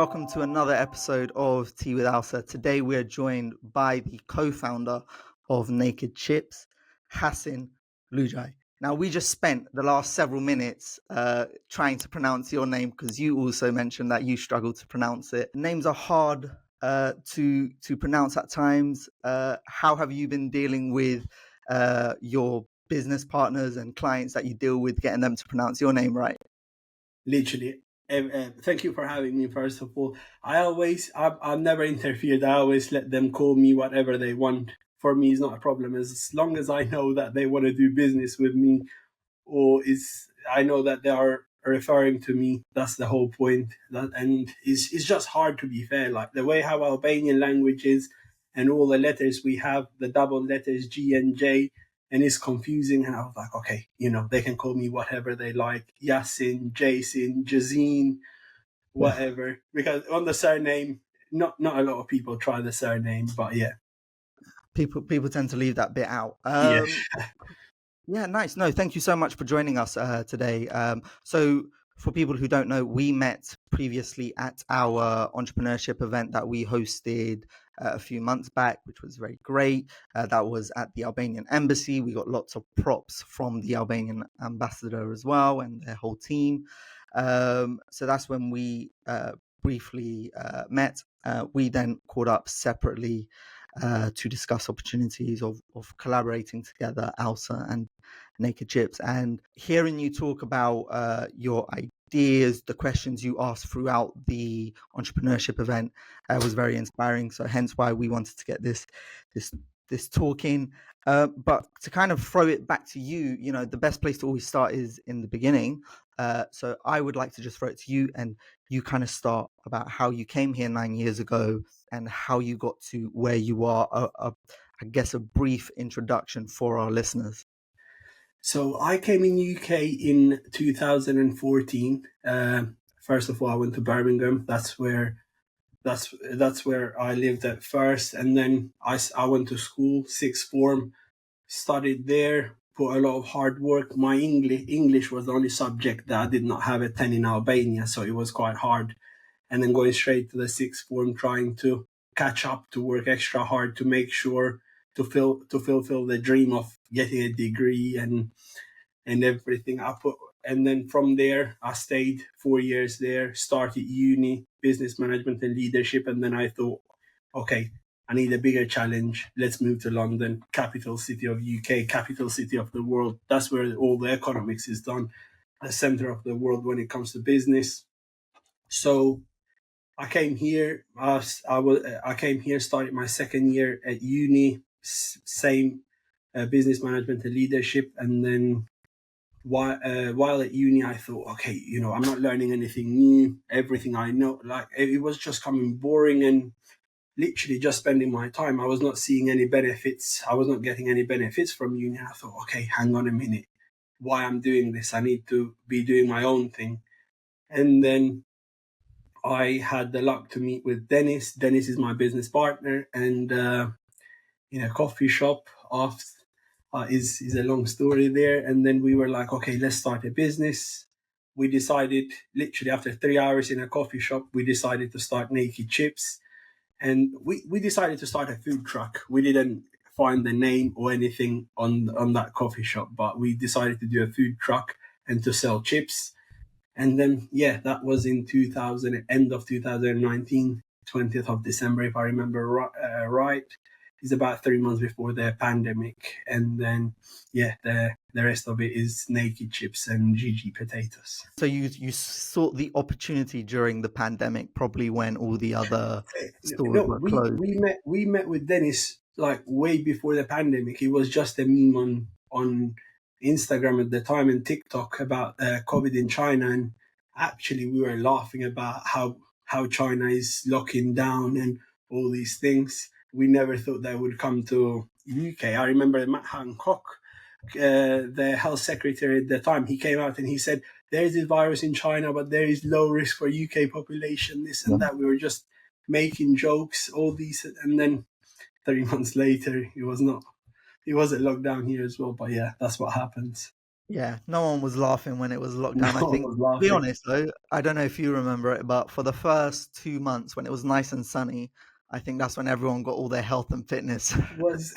welcome to another episode of Tea with Alsa. Today we are joined by the co-founder of Naked Chips, Jasin Lugjaj. Now, we just spent the last several minutes trying to pronounce your name because you also mentioned that you struggle to pronounce it. Names are hard to pronounce at times. How have you been dealing with your business partners and clients that you deal with, getting them to pronounce your name right? Literally. Thank you for having me, first of all. I've never interfered. I always let them call me whatever they want. For me, it's not a problem. As long as I know that they want to do business with me, I know that they are referring to me. That's the whole point. And it's just hard, to be fair. Like the way how Albanian language is and all the letters we have, the double letters G and J, and it's confusing. And I was like, okay, they can call me whatever they like. Jasin, Jasin, whatever. Because on the surname, not a lot of people try the surname, but yeah. People tend to leave that bit out. Yeah. Yeah, nice. No, thank you so much for joining us today. So for people who don't know, we met previously at our entrepreneurship event that we hosted a few months back, which was very great. That was at the Albanian embassy. We got lots of props from the Albanian ambassador as well and their whole team. So that's when we briefly met. We then caught up separately to discuss opportunities of collaborating together, Alsa and Naked Chips. And hearing you talk about your ideas, the questions you asked throughout the entrepreneurship event was very inspiring. So hence why we wanted to get this talking. But to kind of throw it back to you, the best place to always start is in the beginning. So I would like to just throw it to you and you kind of start about how you came here 9 years ago and how you got to where you are. I guess a brief introduction for our listeners. So I came in UK in 2014. First of all, I went to Birmingham. That's where I lived at first, and then I went to school, sixth form, studied there, put a lot of hard work. My English was the only subject that I did not have a 10 in Albania, so it was quite hard. And then going straight to the sixth form, trying to catch up, to work extra hard to make sure to fulfill the dream of getting a degree and everything. And then from there, I stayed 4 years there, started uni, business management and leadership. And then I thought, okay, I need a bigger challenge. Let's move to London, capital city of UK, capital city of the world. That's where all the economics is done, the center of the world when it comes to business. So I came here. I came here, started my second year at uni, same business management and leadership. And then while at uni, I thought, okay, I'm not learning anything new. Everything I know, like it was just coming boring and literally just spending my time. I was not seeing any benefits. I was not getting any benefits from uni. I thought, okay, hang on a minute. Why I'm doing this? I need to be doing my own thing. And then I had the luck to meet with Dennis. Dennis is my business partner, and in a coffee shop is a long story there. And then we were like, okay, let's start a business. We decided, literally after 3 hours in a coffee shop, we decided to start Naked Chips. And we decided to start a food truck. We didn't find the name or anything on that coffee shop, but we decided to do a food truck and to sell chips. And then, that was in end of 2019, 20th of December, if I remember right. It's about 3 months before the pandemic. And then, the rest of it is Naked Chips and GG potatoes. So you sought the opportunity during the pandemic, probably when all the other stores were closed. We met with Dennis like way before the pandemic. It was just a meme on Instagram at the time and TikTok about COVID in China. And actually we were laughing about how China is locking down and all these things. We never thought that would come to UK. I remember Matt Hancock, the health secretary at the time, he came out and he said, there is a virus in China, but there is low risk for UK population, this and that. We were just making jokes, all these. And then 3 months later, it wasn't locked down here as well. But that's what happens. Yeah, no one was laughing when it was No lockdown. I one think, was to be laughing. honest though, I don't know if you remember it, but for the first 2 months when it was nice and sunny, I think that's when everyone got all their health and fitness. It was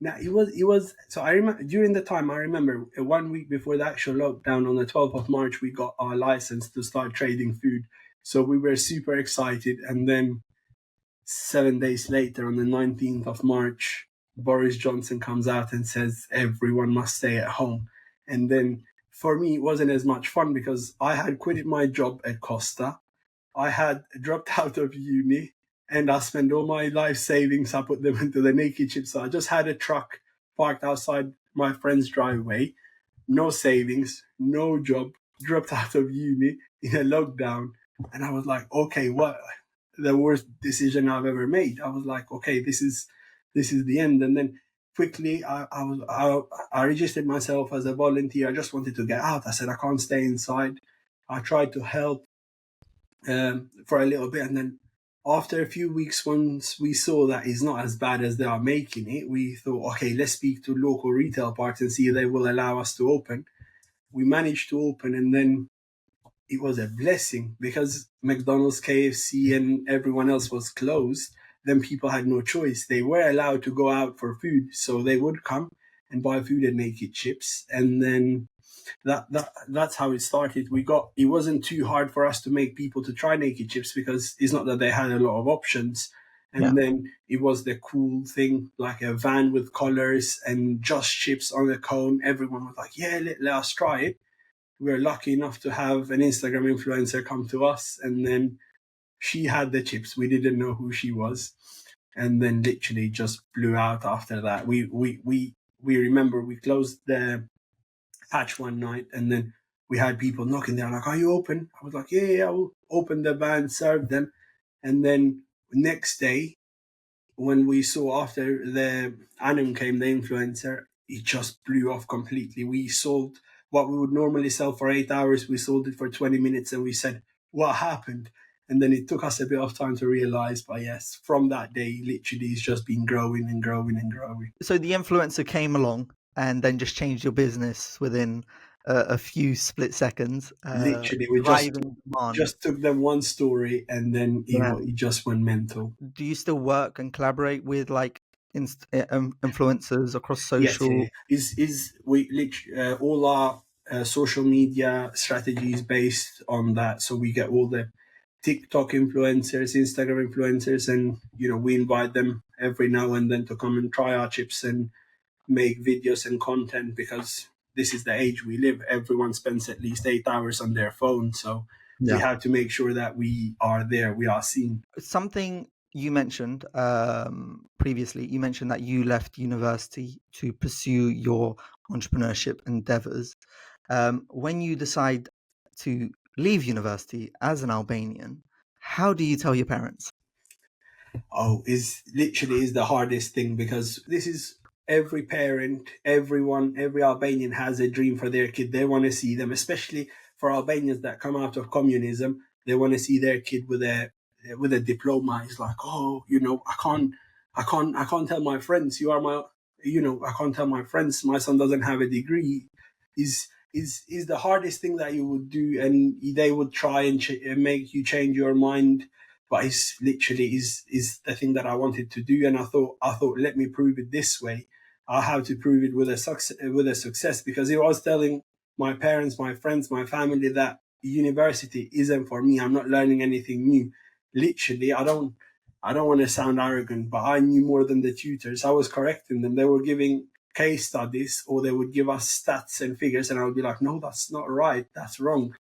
now it was so I remember during the time I remember 1 week before the actual lockdown on the 12th of March we got our license to start trading food. So we were super excited, and then 7 days later on the 19th of March, Boris Johnson comes out and says everyone must stay at home. And then for me it wasn't as much fun because I had quitted my job at Costa. I had dropped out of uni and I spent all my life savings. I put them into the naked chips. So I just had a truck parked outside my friend's driveway, no savings, no job, dropped out of uni in a lockdown. And I was like, okay, what the worst decision I've ever made. I was like, okay, this is the end. And then quickly I registered myself as a volunteer. I just wanted to get out. I said I can't stay inside. I tried to help for a little bit, and then after a few weeks, once we saw that it's not as bad as they are making it, we thought, okay, let's speak to local retail parks and see if they will allow us to open. We managed to open, and then it was a blessing because McDonald's, KFC, and everyone else was closed. Then people had no choice. They were allowed to go out for food, so they would come and buy food and naked chips. And then that's how it started. It wasn't too hard for us to make people to try naked chips because it's not that they had a lot of options. Yeah. And then it was the cool thing, like a van with colors and just chips on a cone. Everyone was like, yeah, let us try it. We were lucky enough to have an Instagram influencer come to us, and then she had the chips. We didn't know who she was, and then literally just blew out after that. We remember we closed the hatch one night, and then we had people knocking there like, "Are you open?" I was like, "Yeah, yeah." We'll open the van, serve them, and then next day when we saw after the Anum came, the influencer, it just blew off completely. We sold what we would normally sell for 8 hours. We sold it for 20 minutes, and we said, "What happened?" And then it took us a bit of time to realize. But yes, from that day, literally, it's just been growing and growing and growing. So the influencer came along and then just changed your business within a few split seconds, Literally, we driving demand. just took them one story, and then Yeah. it just went mental. Do you still work and collaborate with like influencers across Yes, yeah, social? yeah. Is we all our social media strategies based on that. So we get all the TikTok influencers, Instagram influencers, and we invite them every now and then to come and try our chips and make videos and content because this is the age we live. Everyone spends at least 8 hours on their phone, so we Yeah. have to make sure that we are there, we are seen. Something you mentioned previously, you mentioned that you left university to pursue your entrepreneurship endeavors. When you decide to leave university as an Albanian, how do you tell your parents? Oh, is literally is the hardest thing because this is every parent, every Albanian has a dream for their kid. They want to see them, especially for Albanians that come out of communism. They want to see their kid with a diploma. It's like, oh, I can't tell my friends you are my, I can't tell my friends my son doesn't have a degree. Is the hardest thing that you would do, and they would try and make you change your mind, but it's literally is the thing that I wanted to do, and I thought let me prove it this way. I have to prove it with a success because if I was telling my parents, my friends, my family that university isn't for me, I'm not learning anything new. Literally, I don't want to sound arrogant, but I knew more than the tutors. I was correcting them. They were giving case studies or they would give us stats and figures, and I would be like, no, that's not right. That's wrong.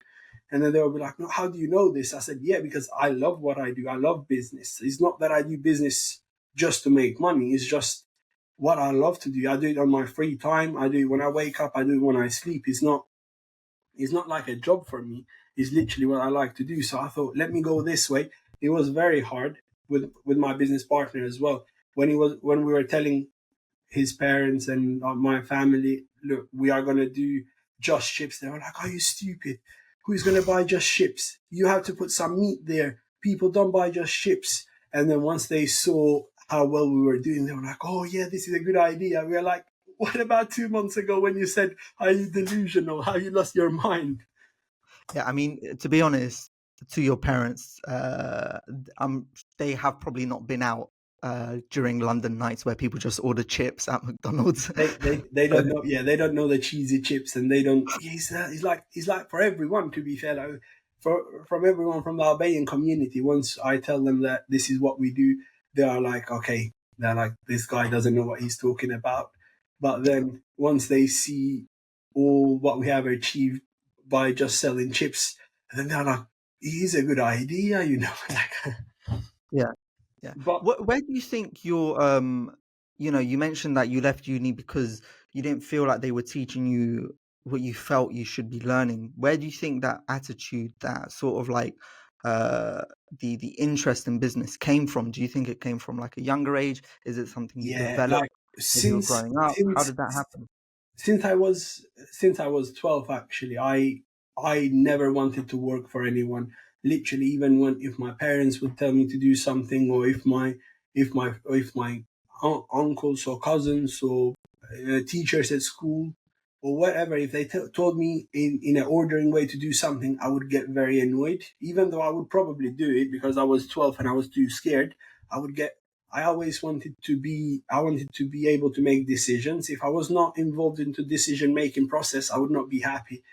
And then they would be like, no, how do you know this? I said, yeah, because I love what I do. I love business. It's not that I do business just to make money. It's just what I love to do. I do it on my free time. I do it when I wake up. I do it when I sleep. It's not like a job for me. It's literally what I like to do. So I thought, let me go this way. It was very hard with my business partner as well. When we were telling his parents and my family, look, we are going to do just chips. They were like, are you stupid? Who's going to buy just chips? You have to put some meat there. People don't buy just chips. And then once they saw how well we were doing, they were like, oh, yeah, this is a good idea. We were like, what about 2 months ago when you said, are you delusional? How you lost your mind? Yeah, I mean, to be honest, to your parents, they have probably not been out during London nights where people just order chips at McDonald's. They don't know. Yeah, they don't know the cheesy chips, and they don't. He's like for everyone. To be fair, like, from everyone from the Albanian community. Once I tell them that this is what we do, they are like, okay. They're like, this guy doesn't know what he's talking about. But then once they see all what we have achieved by just selling chips, then they're like, it is a good idea, you know. Yeah. Yeah. But Where do you think you mentioned that you left uni because you didn't feel like they were teaching you what you felt you should be learning. Where do you think that attitude, that sort of like uh the interest in business came from? Do you think it came from like a younger age? Is it something you yeah, developed like as you were growing up? How since did that happen? since I was 12, actually, I never wanted to work for anyone. Literally, even when if my parents would tell me to do something, or if my uncles or cousins or teachers at school or whatever, if they told me in an ordering way to do something, I would get very annoyed. Even though I would probably do it because I was 12 and I was too scared, I would get I always wanted to be able to make decisions. If I was not involved into decision making process, I would not be happy.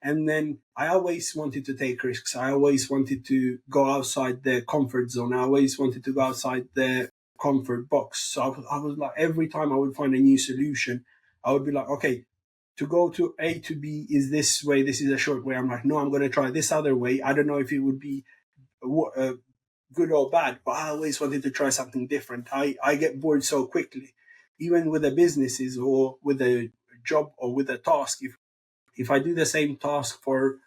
And then I always wanted to take risks. I always wanted to go outside the comfort zone. I always wanted to go outside the comfort box. So I was like, every time I would find a new solution, I would be like, okay, to go to A to B is this way. This is a short way. I'm like, no, I'm going to try this other way. I don't know if it would be good or bad, but I always wanted to try something different. I get bored so quickly, even with the businesses or with a job or with a task. If I do the same task for,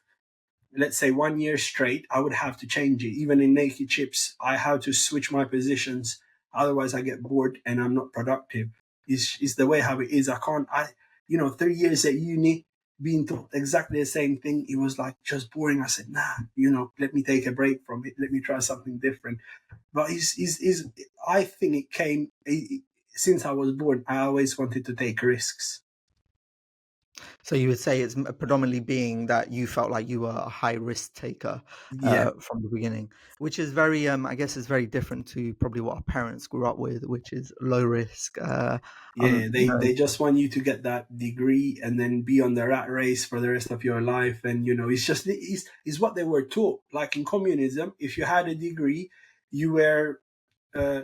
let's say, 1 year straight, I would have to change it. Even in naked chips, I have to switch my positions. Otherwise, I get bored and I'm not productive. It's the way how it is. I can't, 3 years at uni, being taught exactly the same thing, it was like just boring. I said, nah, let me take a break from it. Let me try something different. But I think it came, since I was born, I always wanted to take risks. So you would say it's predominantly being that you felt like you were a high risk taker Yeah. from the beginning, which is very, I guess, is very different to probably what our parents grew up with, which is low risk. Yeah, You they know, just want you to get that degree and then be on the rat race for the rest of your life. And it's what they were taught. Like in communism, if you had a degree, you were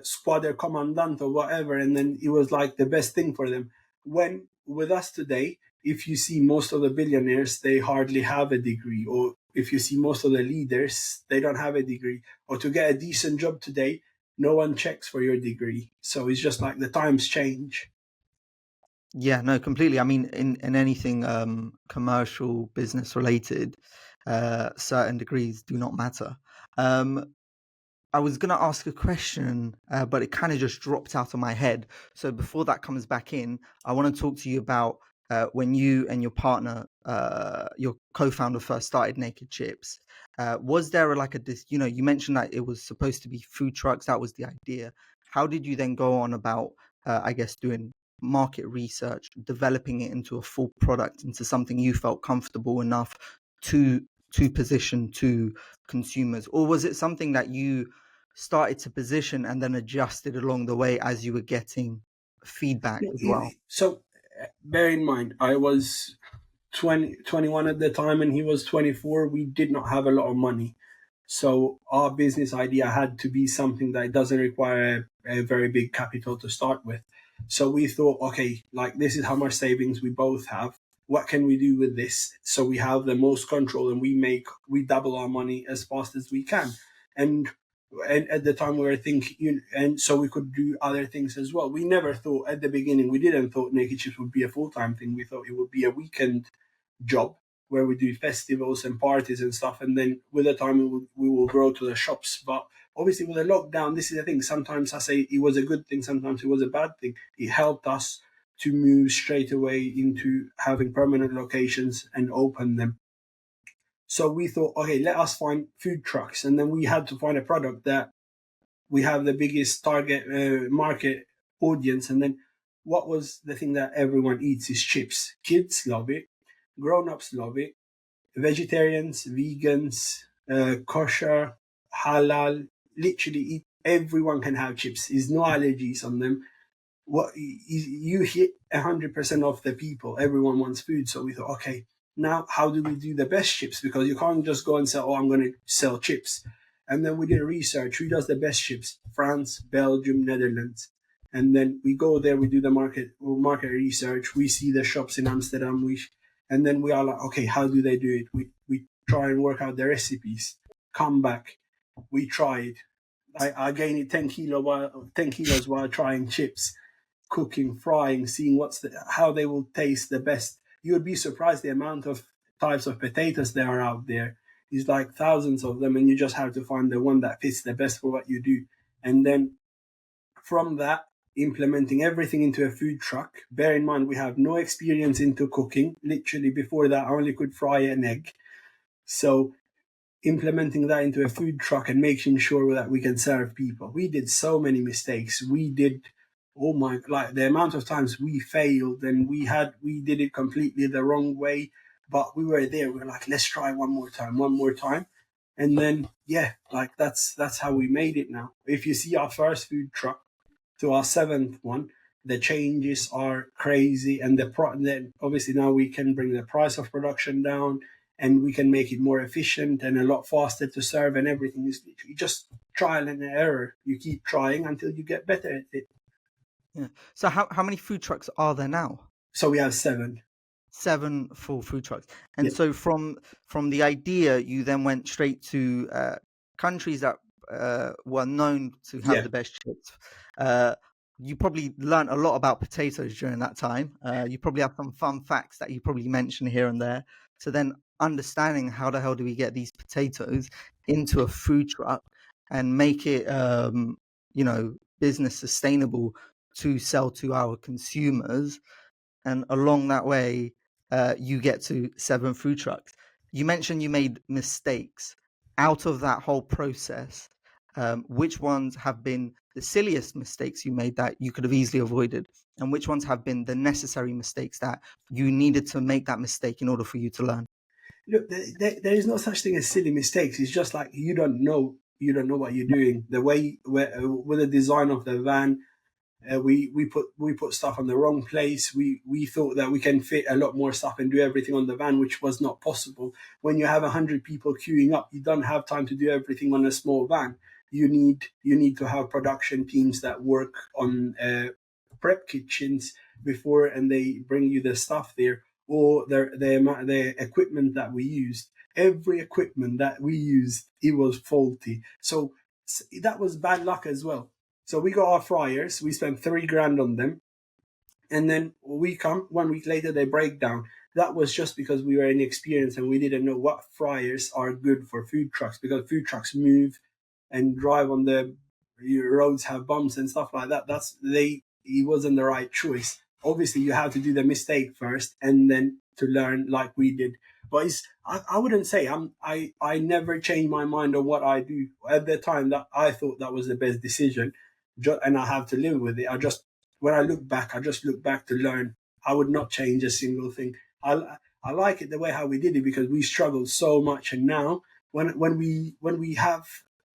squadron commandant or whatever, and then it was like the best thing for them. When with us today, if you see most of the billionaires, they hardly have a degree, or if you see most of the leaders, they don't have a degree. Or to get a decent job today, no one checks for your degree. So it's just like the times change. yeah, no, completely. I mean, in anything commercial, business related, certain degrees do not matter. Um, I was going to ask a question, but it kind of just dropped out of my head. So before that comes back in, I want to talk to you about when you and your partner, your co-founder, first started Naked Chips. Was there like you mentioned that it was supposed to be food trucks. That was the idea. How did you then go on about, I guess, doing market research, developing it into a full product, into something you felt comfortable enough to position to consumers? Or was it something that you started to position and then adjusted along the way as you were getting feedback No, as well? So bear in mind, I was 21 at the time and he was 24. We did not have a lot of money. So our business idea had to be something that doesn't require a very big capital to start with. So we thought, okay, like this is how much savings we both have. What can we do with this? So we have the most control and we double our money as fast as we can. And and at the time we were thinking, and so we could do other things as well. We never thought at the beginning, we didn't thought Naked Chips would be a full-time thing. We thought it would be a weekend job where we do festivals and parties and stuff, and then with the time we will grow to the shops. But obviously with the lockdown, this is the thing. Sometimes I say it was a good thing, sometimes it was a bad thing. It helped us to move straight away into having permanent locations and open them. So we thought, okay, let us find food trucks, and then we had to find a product that we have the biggest target market audience, and then what was the thing that everyone eats is chips. Kids love it, grown-ups love it, vegetarians, vegans, kosher, halal, literally everyone can have chips. There's no allergies on them. What you hit 100% of the people. Everyone wants food, so we thought, okay, now how do we do the best chips? Because you can't just go and say, oh, I'm going to sell chips. And then we did research. Who does the best chips? France, Belgium, Netherlands. And then we go there. We do the market research. We see the shops in Amsterdam. And then we are like, okay, how do they do it? We try and work out the recipes. Come back. We tried. I gained 10 kilos while trying chips, cooking, frying, seeing how they will taste the best. You would be surprised the amount of types of potatoes there are out there. It's like thousands of them, and you just have to find the one that fits the best for what you do. And then from that, implementing everything into a food truck. Bear in mind, we have no experience into cooking. Literally, before that, I only could fry an egg. So implementing that into a food truck and making sure that we can serve people. We did so many mistakes. Oh my, like the amount of times we failed and we did it completely the wrong way, but we were there. We were like, let's try one more time. And then, yeah, like that's how we made it now. If you see our first food truck to our seventh one, the changes are crazy. And then obviously now we can bring the price of production down, and we can make it more efficient and a lot faster to serve, and everything is literally just trial and error. You keep trying until you get better at it. Yeah. So how many food trucks are there now? So we have 7. 7 full food trucks. And Yeah. so from the idea, you then went straight to countries that were known to have Yeah. the best chips. You probably learned a lot about potatoes during that time. You probably have some fun facts that you probably mention here and there. So then understanding how the hell do we get these potatoes into a food truck and make it, business sustainable to sell to our consumers. And along that way, you get to 7 food trucks. You mentioned you made mistakes. Out of that whole process, which ones have been the silliest mistakes you made that you could have easily avoided? And which ones have been the necessary mistakes that you needed to make that mistake in order for you to learn? Look, there is no such thing as silly mistakes. It's just like you don't know what you're doing. The way with the design of the van, we put stuff on the wrong place. We thought that we can fit a lot more stuff and do everything on the van, which was not possible. When you have 100 people queuing up, you don't have time to do everything on a small van. You need to have production teams that work on prep kitchens before, and they bring you the stuff there, or the equipment that we used. Every equipment that we used, it was faulty. So that was bad luck as well. So we got our fryers. We spent 3 grand on them, and then we come 1 week later, they break down. That was just because we were inexperienced and we didn't know what fryers are good for food trucks, because food trucks move and drive on the roads, have bumps and stuff like that. It wasn't the right choice. Obviously, you have to do the mistake first and then to learn like we did. But I wouldn't say I never change my mind on what I do. At the time, that I thought that was the best decision, and I have to live with it. When I look back, I just look back to learn. I would not change a single thing. I like it the way how we did it, because we struggled so much, and now when we have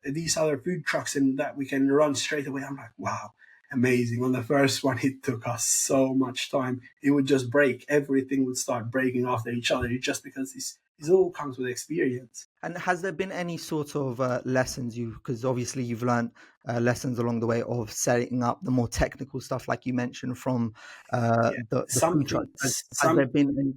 these other food trucks and that we can run straight away, I'm like, wow, amazing. On the first one, it took us so much time. It would just break. Everything would start breaking after each other, just because it all comes with experience. And has there been any sort of lessons because obviously you've learned lessons along the way of setting up the more technical stuff, like you mentioned from Yeah, the food truck. something Has there some been any?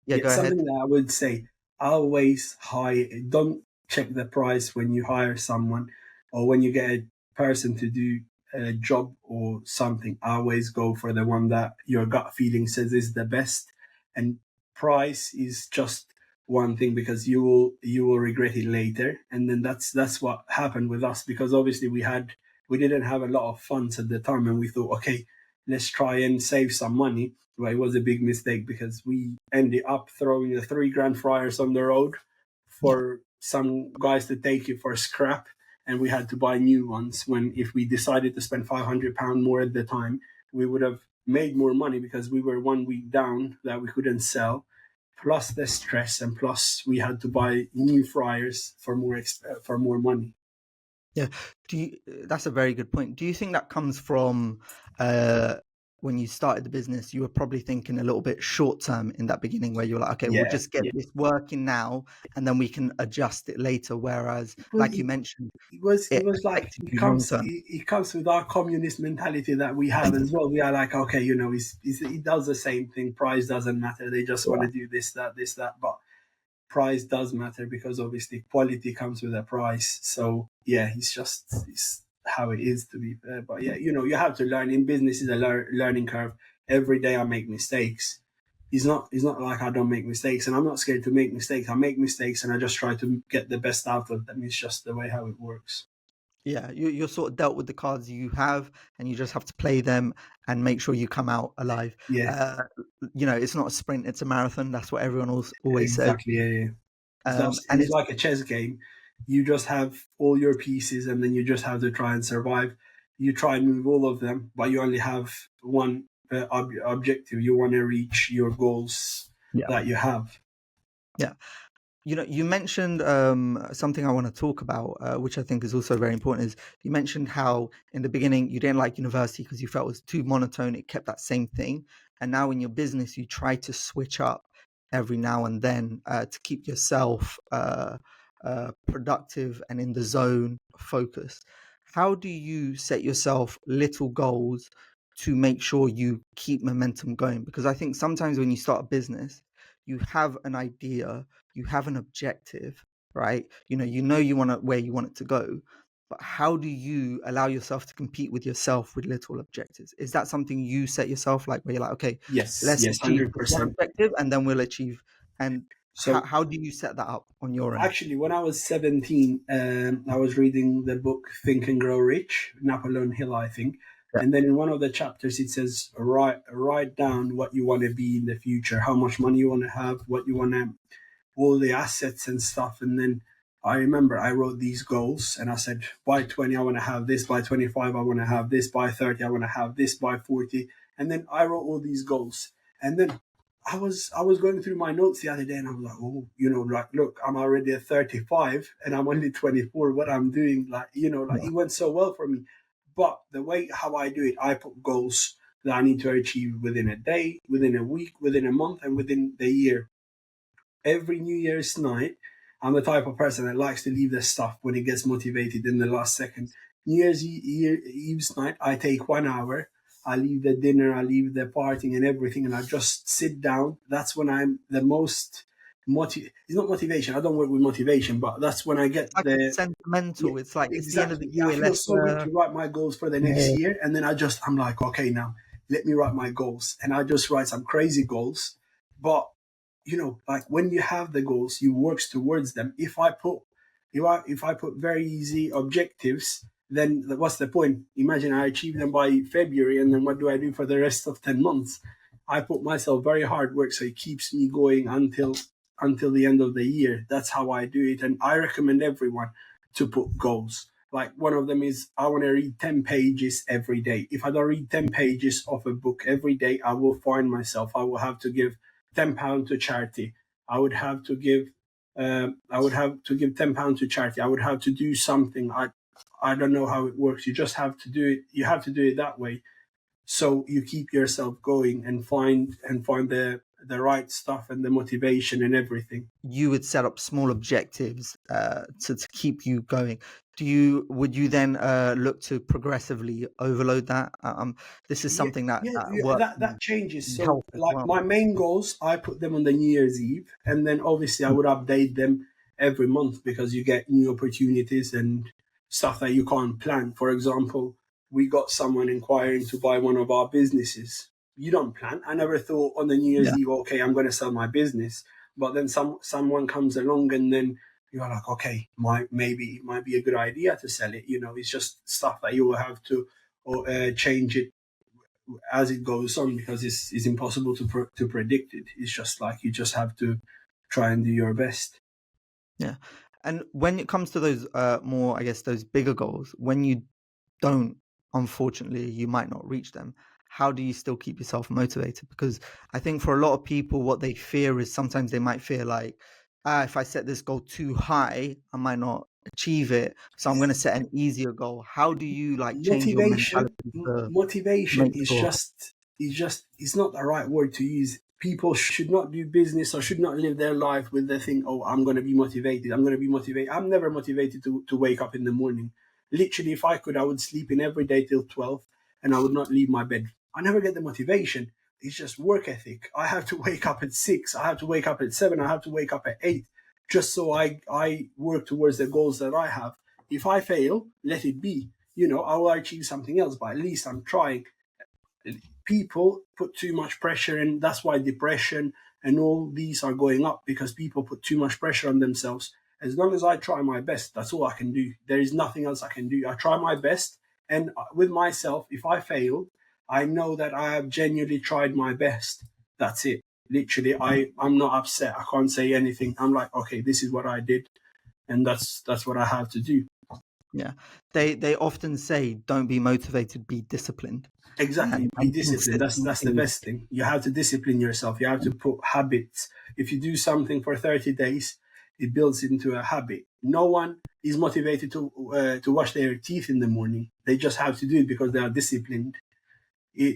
Yeah, yeah, go ahead. something that I would say, always hire. Don't check the price when you hire someone, or when you get a person to do a job or something. Always go for the one that your gut feeling says is the best. And price is just one thing, because you will regret it later. And then that's what happened with us, because obviously we didn't have a lot of funds at the time, and we thought, okay, let's try and save some money. Well, it was a big mistake, because we ended up throwing the 3 grand fryers on the road Yeah. for some guys to take it for scrap, and we had to buy new ones. When if we decided to spend £500 more at the time, we would have made more money because we were 1 week down that we couldn't sell, plus the stress, and plus we had to buy new fryers for more money. Yeah. That's a very good point. Do you think that comes from uh, when you started the business, you were probably thinking a little bit short term in that beginning where you're like, okay, we'll Yeah, just get yeah. this working now and then we can adjust it later. Whereas, It was like you mentioned, it it was like affected you long term. it comes with our communist mentality that we have as well. We are like, okay, he does the same thing. Price doesn't matter. They just want to do this, that. But price does matter because obviously quality comes with a price. So yeah, it's how it is, to be fair. But yeah, you have to learn. In business is a learning curve. Every day I make mistakes. It's not like I don't make mistakes, and I'm not scared to make mistakes. I make mistakes and I just try to get the best out of them. It's just the way how it works. Yeah, you're sort of dealt with the cards you have, and you just have to play them and make sure you come out alive. Yeah, Uh, it's not a sprint; it's a marathon. That's what everyone always says. exactly. Yeah, yeah. And It's it's like a chess game. You just have all your pieces, and then you just have to try and survive. You try and move all of them, but you only have one objective. You want to reach your goals yeah, that you have. yeah. You mentioned something I want to talk about, which I think is also very important. Is you mentioned how in the beginning you didn't like university because you felt it was too monotone. It kept that same thing, and now in your business you try to switch up every now and then to keep yourself productive and in the zone, focused. How do you set yourself little goals to make sure you keep momentum going? Because I think sometimes when you start a business, you have an idea, you have an objective, right? You know you want where you want it to go, but how do you allow yourself to compete with yourself with little objectives? Is that something you set yourself, like where you're like, okay, Yes, let's yes, achieve hundred this one percent. objective and then we'll achieve? And how, So how do you set that up on your end? actually, when I was 17, I was reading the book Think and Grow Rich, Napoleon Hill, I think. Yeah. And then in one of the chapters, it says, write down what you want to be in the future, how much money you want to have, what you want to, all the assets and stuff. And then I remember I wrote these goals and I said, by 20, I want to have this. By 25, I want to have this. By 30, I want to have this. By 40. And then I wrote all these goals. And then I was going through my notes the other day and I was like, oh, like, look, I'm already at 35 and I'm only 24. What I'm doing, like, like Yeah. it went so well for me. But the way how I do it, I put goals that I need to achieve within a day, within a week, within a month, and within the year. Every New Year's night, I'm the type of person that likes to leave the stuff when it gets motivated in the last second. New Year's Eve's night, I take 1 hour. I leave the dinner, I leave the partying and everything, and I just sit down. That's when I'm the most It's not motivation. I don't work with motivation, but that's when I It's get like the. it's Yeah, sentimental. It's like it's the end of the exactly. I year. feel Let's so good to write my goals for the next yeah. year, and then I'm like, okay, now let me write my goals, and I just write some crazy goals, but like when you have the goals, you work towards them. If I put very easy objectives, then what's the point? Imagine I achieve them by February, and then what do I do for the rest of 10 months? I put myself very hard work, so it keeps me going until the end of the year. That's how I do it, and I recommend everyone to put goals. Like one of them is I want to read 10 pages every day. If I don't read 10 pages of a book every day, I will find myself. I will have to give £10 to charity. I would have to give. I would have to give £10 to charity. I would have to do something. I don't know how it works. You just have to do it. You have to do it that way, so you keep yourself going and find the right stuff and the motivation and everything. You would set up small objectives to keep you going. Would you then look to progressively overload that? This is Yeah, something that, yeah, that yeah, works that changes. in So, health as like well. my main goals, I put them on the New Year's Eve, and then obviously I would update them every month because you get new opportunities and stuff that you can't plan. For example, we got someone inquiring to buy one of our businesses. You don't plan. I never thought on the New Year's Yeah, Eve, okay, I'm going to sell my business, but then someone comes along, and then you're like, okay, maybe it might be a good idea to sell it. It's just stuff that you will have to change it as it goes on because it's impossible to predict it. It's just like you just have to try and do your best. yeah. And when it comes to those more, I guess, those bigger goals, when you don't, unfortunately, you might not reach them. how do you still keep yourself motivated? Because I think for a lot of people, what they fear is sometimes they might feel like, if I set this goal too high, I might not achieve it. So I'm going to set an easier goal. How do you like change your Motivation, mentality to motivation make is sure? just it's not the right word to use. People should not do business or should not live their life with the thing, oh, I'm going to be motivated, I'm going to be motivated. I'm never motivated to wake up in the morning. Literally, if I could, I would sleep in every day till 12 and I would not leave my bed. I never get the motivation. It's just work ethic. I have to wake up at 6, I have to wake up at 7, I have to wake up at 8, just so I work towards the goals that I have. If I fail, let it be. I will achieve something else, but at least I'm trying. People put too much pressure, and that's why depression and all these are going up, because people put too much pressure on themselves. As long as I try my best, that's all I can do. There is nothing else I can do. I try my best, and with myself, if I fail, I know that I have genuinely tried my best. That's it. Literally, I'm not upset. I can't say anything. I'm like, okay, this is what I did, and that's what I have to do. Yeah, they often say, "Don't be motivated, be disciplined," Exactly, be and disciplined. That's the consistency. best thing. You have to discipline yourself. You have to put habits. If you do something for 30 days, it builds into a habit. No one is motivated to wash their teeth in the morning. They just have to do it because they are disciplined.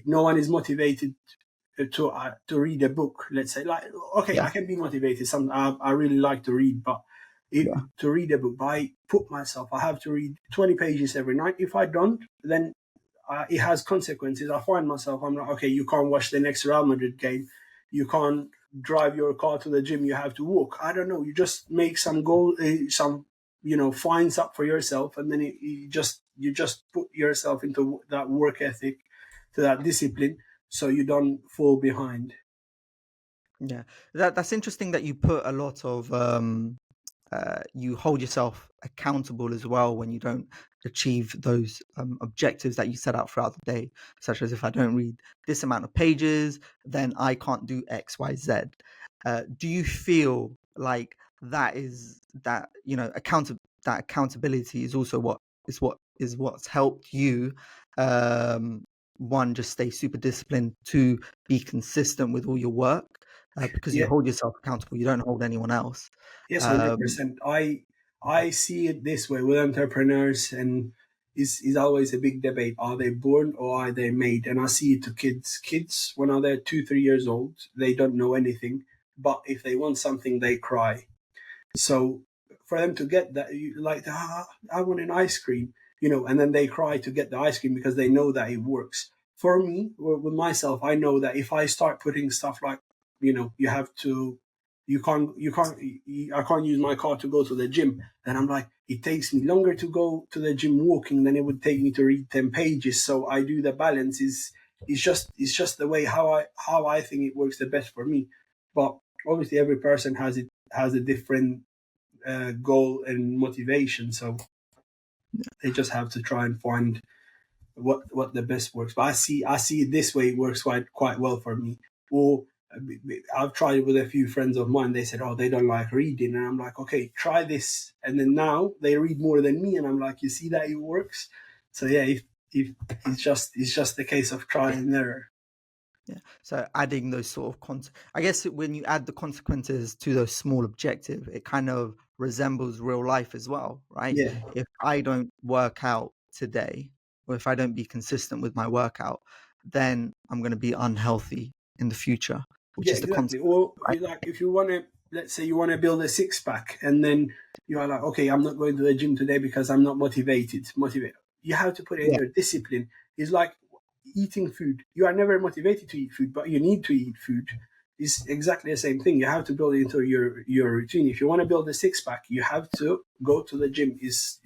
No one is motivated to read a book. Let's say, like, okay, Yeah, I can be motivated. I really like to read, but yeah, to read a book, but I put myself. I have to read 20 pages every night. If I don't, then it has consequences. I find myself, I'm like, okay, you can't watch the next Real Madrid game. You can't drive your car to the gym. You have to walk. I don't know. You just make some goal, some fines up for yourself, and then you just put yourself into that work ethic, to that discipline, so you don't fall behind. yeah. That's interesting that you put a lot of you hold yourself accountable as well when you don't achieve those objectives that you set out throughout the day, such as if I don't read this amount of pages, then I can't do X, Y, Z. Do you feel like that accountability is also what's helped you, um, one, just stay super disciplined, two, be consistent with all your work, because you Yeah, hold yourself accountable, you don't hold anyone else. yes, hundred Um, percent. I see it this way with entrepreneurs, and is always a big debate. Are they born or are they made? And I see it to kids. Kids, when they're 2, 3 years old, they don't know anything. But if they want something, they cry. So for them to get that, like, I want an ice cream, and then they cry to get the ice cream because they know that it works. For me, with myself, I know that if I start putting stuff like, you have to, I can't use my car to go to the gym. Then I'm like, it takes me longer to go to the gym walking than it would take me to read 10 pages. So I do the balance. It's just the way how I think it works the best for me. But obviously, every person has a different goal and motivation. So they just have to try and find what the best works. But I see it this way. It works quite well for me. Or I've tried it with a few friends of mine. They said, "Oh, they don't like reading," and I'm like, "Okay, try this." And then now they read more than me, and I'm like, "You see that it works?" So yeah, if it's just a case of try and error. Yeah. So adding those sort of I guess when you add the consequences to those small objective, it kind of resembles real life as well, right? Yeah, If I don't work out today, or if I don't be consistent with my workout, then I'm going to be unhealthy in the future, which yeah, is the exactly. consequence, Or right? like, if you want to, let's say you want to build a six pack, and then you are like, okay, I'm not going to the gym today because I'm not motivated. Motivate. You have to put it in Yeah. your discipline. It's like eating food. You are never motivated to eat food, but you need to eat food. It's exactly the same thing. You have to build it into your routine. If you want to build a six pack, you have to go to the gym. It's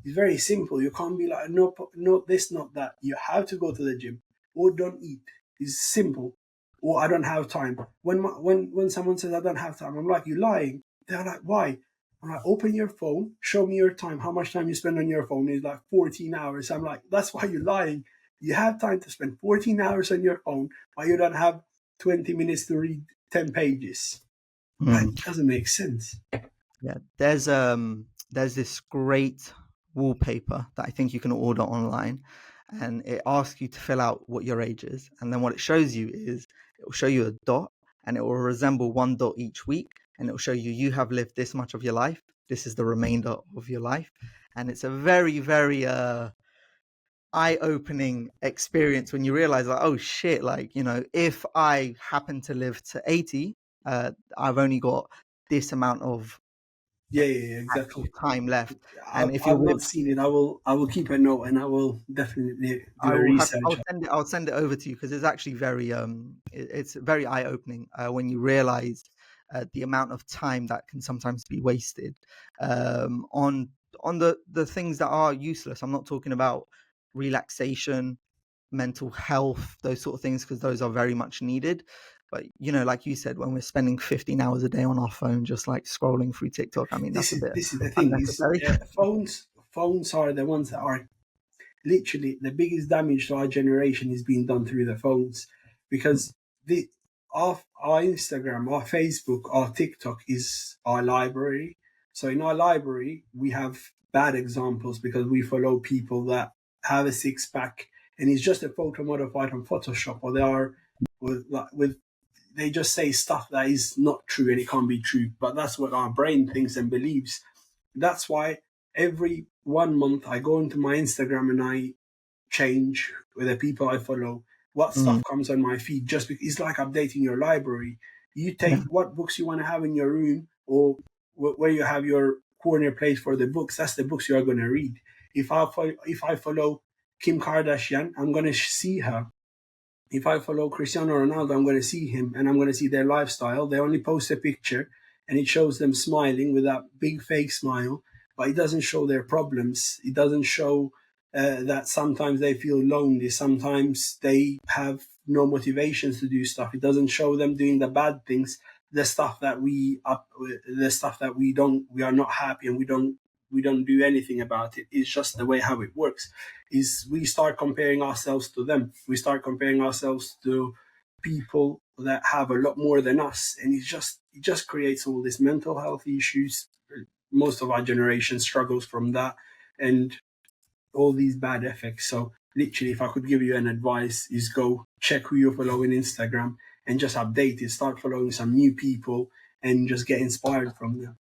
very simple. You can't be like, no, no, this, not that. You have to go to the gym, or don't eat. It's simple. Or I don't have time. When someone says I don't have time, I'm like, you're lying. They're like, why? I'm like, open your phone, show me your time. How much time you spend on your phone? Is like 14 hours. I'm like, that's why you're lying. You have time to spend 14 hours on your phone, but you don't have 20 minutes to read 10 pages. Like, Mm. it doesn't make sense. Yeah. There's this great wallpaper that I think you can order online, and it asks you to fill out what your age is. And then what it shows you is it will show you a dot, and it will resemble one dot each week, and it will show you have lived this much of your life. This is the remainder of your life. And it's a very, very eye-opening experience when you realize, like, oh shit, like, if I happen to live to 80, I've only got this amount of Yeah, actual exactly. time left. And if you're I've not with seen it. I will keep a note, and I will definitely do a research. I'll send it over to you, because it's actually very it's very eye-opening when you realize the amount of time that can sometimes be wasted on the things that are useless. I'm not talking about relaxation, mental health, those sort of things, because those are very much needed. But like you said, when we're spending 15 hours a day on our phone just like scrolling through TikTok, I mean, that's a bit This is the thing is unnecessary. phones are the ones that are literally the biggest damage to our generation is being done through the phones, because the our Instagram, our Facebook, our TikTok is our library. So in our library, we have bad examples because we follow people that have a six pack and it's just a photo modified on Photoshop, or they are with they just say stuff that is not true and it can't be true. But that's what our brain thinks and believes. That's why every 1 month I go into my Instagram and I change with the people I follow, what stuff Mm, comes on my feed. Just because it's like updating your library. You yeah, take what books you want to have in your room, or where you have your corner place for the books. That's the books you are going to read. If I follow Kim Kardashian, I'm going to see her. If I follow Cristiano Ronaldo, I'm going to see him and I'm going to see their lifestyle. They only post a picture and it shows them smiling with that big fake smile, but it doesn't show their problems. It doesn't show that sometimes they feel lonely. Sometimes they have no motivations to do stuff. It doesn't show them doing the bad things, the stuff that the stuff that we are not happy and we don't do anything about it. It's just the way how it works. Is we start comparing ourselves to them. We start comparing ourselves to people that have a lot more than us, and it just creates all these mental health issues. Most of our generation struggles from that, and all these bad effects. So literally, if I could give you an advice, is go check who you follow on Instagram and just update it. Start following some new people and just get inspired from them.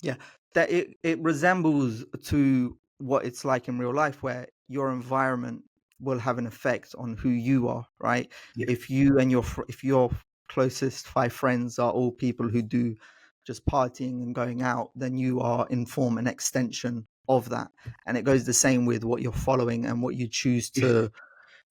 yeah. That it resembles to what it's like in real life, where your environment will have an effect on who you are, right? Yeah, If you and if your closest five friends are all people who do just partying and going out, then you are in form an extension of that. And it goes the same with what you're following and what you choose if to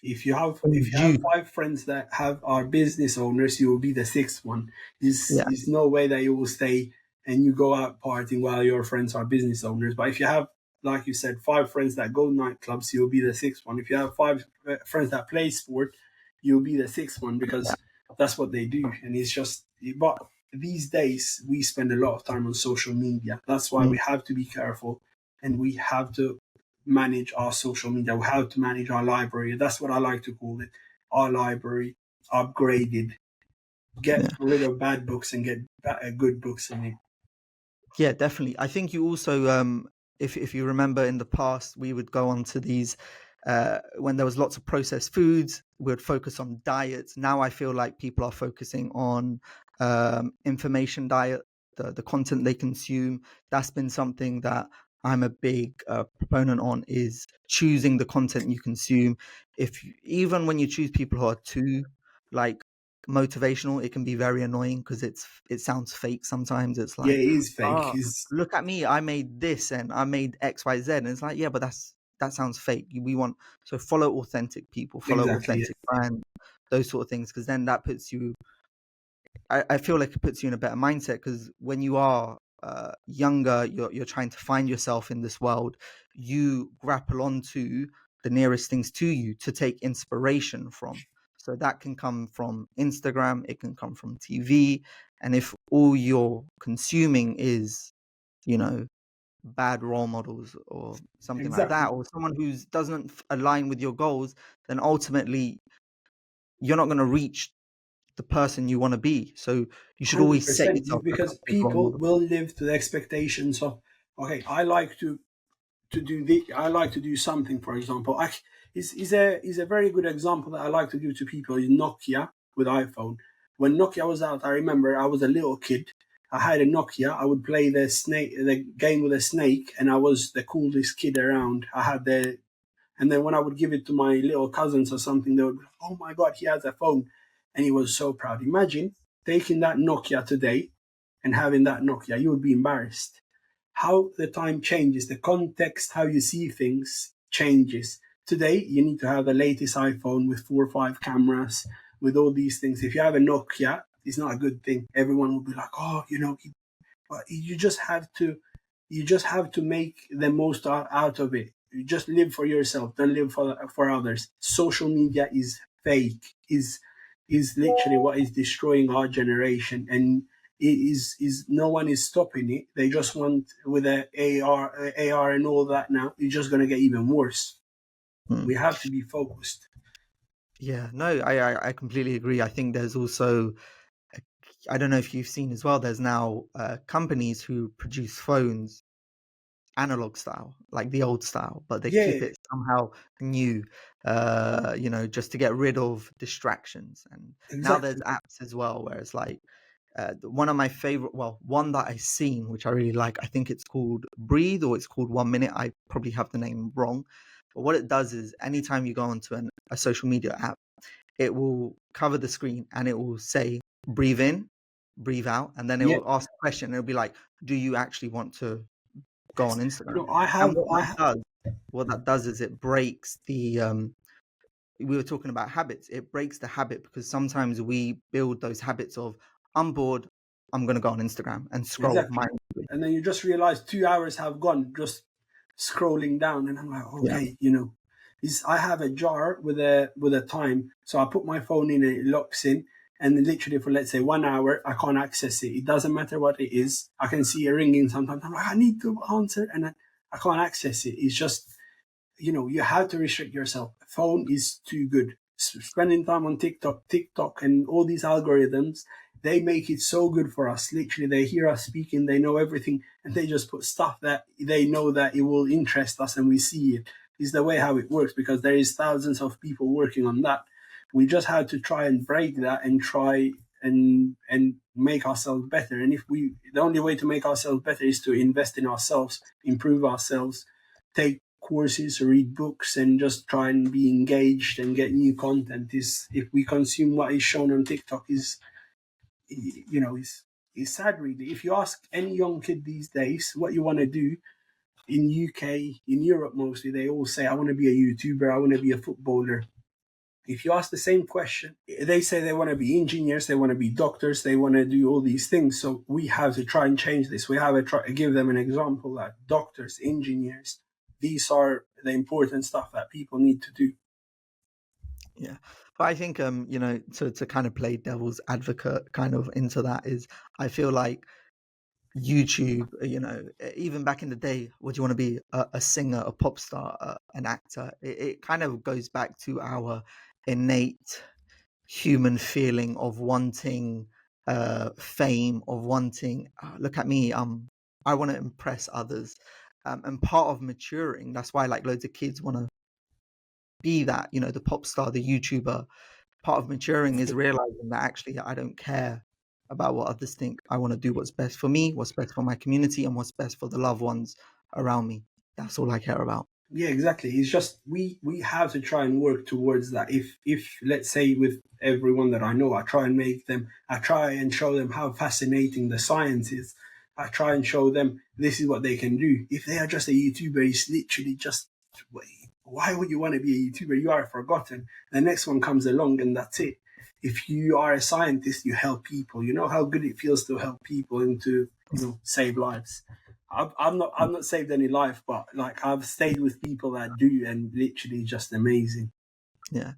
if you have consume. five friends that have are business owners, you will be the sixth one. Yeah, There's no way that you will stay and you go out partying while your friends are business owners. But if you have, like you said, five friends that go nightclubs, you'll be the sixth one. If you have five friends that play sport, you'll be the sixth one, yeah, because that's what they do. And it's just, but these days we spend a lot of time on social media. That's why mm, we have to be careful, and we have to manage our social media, how to manage our library. That's what I like to call it. Our library upgraded. Get yeah. rid of bad books and get good books in it. Yeah, definitely. I think you also, if you remember in the past, we would go on to these when there was lots of processed foods. We would focus on diets. Now I feel like people are focusing on information diet, the content they consume. That's been something that I'm a big proponent on, is choosing the content you consume. Even when you choose people who are too like motivational, it can be very annoying because it sounds fake sometimes. It's Yeah, like, it is fake. oh, Is look at me, I made this and I made XYZ. And it's like, yeah, but that sounds fake. We want, so follow authentic people, follow exactly. Yeah. authentic brands, those sort of things, because then that puts you, I feel like it puts you in a better mindset, because when you are younger, you're trying to find yourself in this world. You grapple onto the nearest things to you to take inspiration from. So that can come from Instagram, it can come from TV, and if all you're consuming is, you know, bad role models or something like that, Exactly. or someone who doesn't align with your goals, then ultimately you're not going to reach the person you want to be. So you should always set 100%. yourself up Because as role people model. will live to the expectations of, okay, I like to do the I like to do something. For example, is a very good example that I like to give to people is Nokia with iPhone. When Nokia was out, I remember I was a little kid. I had a Nokia. I would play the game with a snake, and I was the coolest kid around. And then when I would give it to my little cousins or something, they would be like, "Oh my God, he has a phone," and he was so proud. Imagine taking that Nokia today and having that Nokia. You would be embarrassed. How the time changes, the context, how you see things changes. Today, you need to have the latest iPhone with 4 or 5 cameras, with all these things. If you have a Nokia, it's not a good thing. Everyone will be like, "Oh, but you just have to make the most out of it. You just live for yourself, don't live for others. Social media is fake, is literally what is destroying our generation, and it is no one is stopping it. They just want with the AR and all that. Now it's just going to get even worse. Mm. We have to be focused. Yeah, no, I completely agree. I think there's also, I don't know if you've seen as well, there's now companies who produce phones analog style, like the old style, but they keep Yeah, it somehow new, just to get rid of distractions. And now there's exactly. apps as well, where it's like one of my favorite, well, one that I've seen, which I really like, I think it's called Breathe or it's called 1 Minute. I probably have the name wrong. But what it does is anytime you go onto a social media app, it will cover the screen and it will say, breathe in, breathe out. And then it Yeah. will ask a question. And it'll be like, do you actually want to go on Yes. Instagram? No, I And have. what that does is it breaks the we were talking about habits. It breaks the habit because sometimes we build those habits of I'm bored, I'm gonna go on Instagram and scroll Exactly. mindlessly. And then you just realize 2 hours have gone just scrolling down, and I'm like, Yeah. okay, is I have a jar with a time, so I put my phone in and it locks in, and then literally for let's say 1 hour, I can't access it. It doesn't matter what it is. I can see it ringing sometimes. I'm like, I need to answer, and I can't access it. It's just you have to restrict yourself. Phone is too good. Spending time on TikTok, and all these algorithms, they make it so good for us. Literally, they hear us speaking, they know everything, and they just put stuff that they know that it will interest us, and we see it. Is the way how it works because there is thousands of people working on that. We just have to try and break that and try and make ourselves better. And the only way to make ourselves better is to invest in ourselves, improve ourselves, take courses, read books, and just try and be engaged and get new content. Is if we consume what is shown on TikTok is sad really. If you ask any young kid these days what you want to do in UK, in Europe mostly, they all say I want to be a YouTuber, I want to be a footballer. If you ask the same question, they say they want to be engineers, they want to be doctors, they want to do all these things. So we have to try and change this. We have to try to give them an example that doctors, engineers, these are the important stuff that people need to do. Yeah. But I think to kind of play devil's advocate kind of into that is I feel like YouTube, even back in the day, would you want to be a singer, a pop star, an actor? It kind of goes back to our innate human feeling of wanting fame, of wanting, look at me, I want to impress others. And part of maturing, that's why like loads of kids want to be that, the pop star, the YouTuber. Part of maturing is realizing that actually I don't care about what others think. I want to do what's best for me, what's best for my community, and what's best for the loved ones around me. That's all I care about. Yeah, exactly. It's just we have to try and work towards that. If let's say with everyone that I know, I try and show them how fascinating the science is. I try and show them this is what they can do. If they are just a YouTuber, it's literally just why would you want to be a YouTuber? You are forgotten. The next one comes along and that's it. If you are a scientist, you help people. You know how good it feels to help people and to save lives. I've not saved any life, but like I've stayed with people that do, and literally just amazing. Yeah.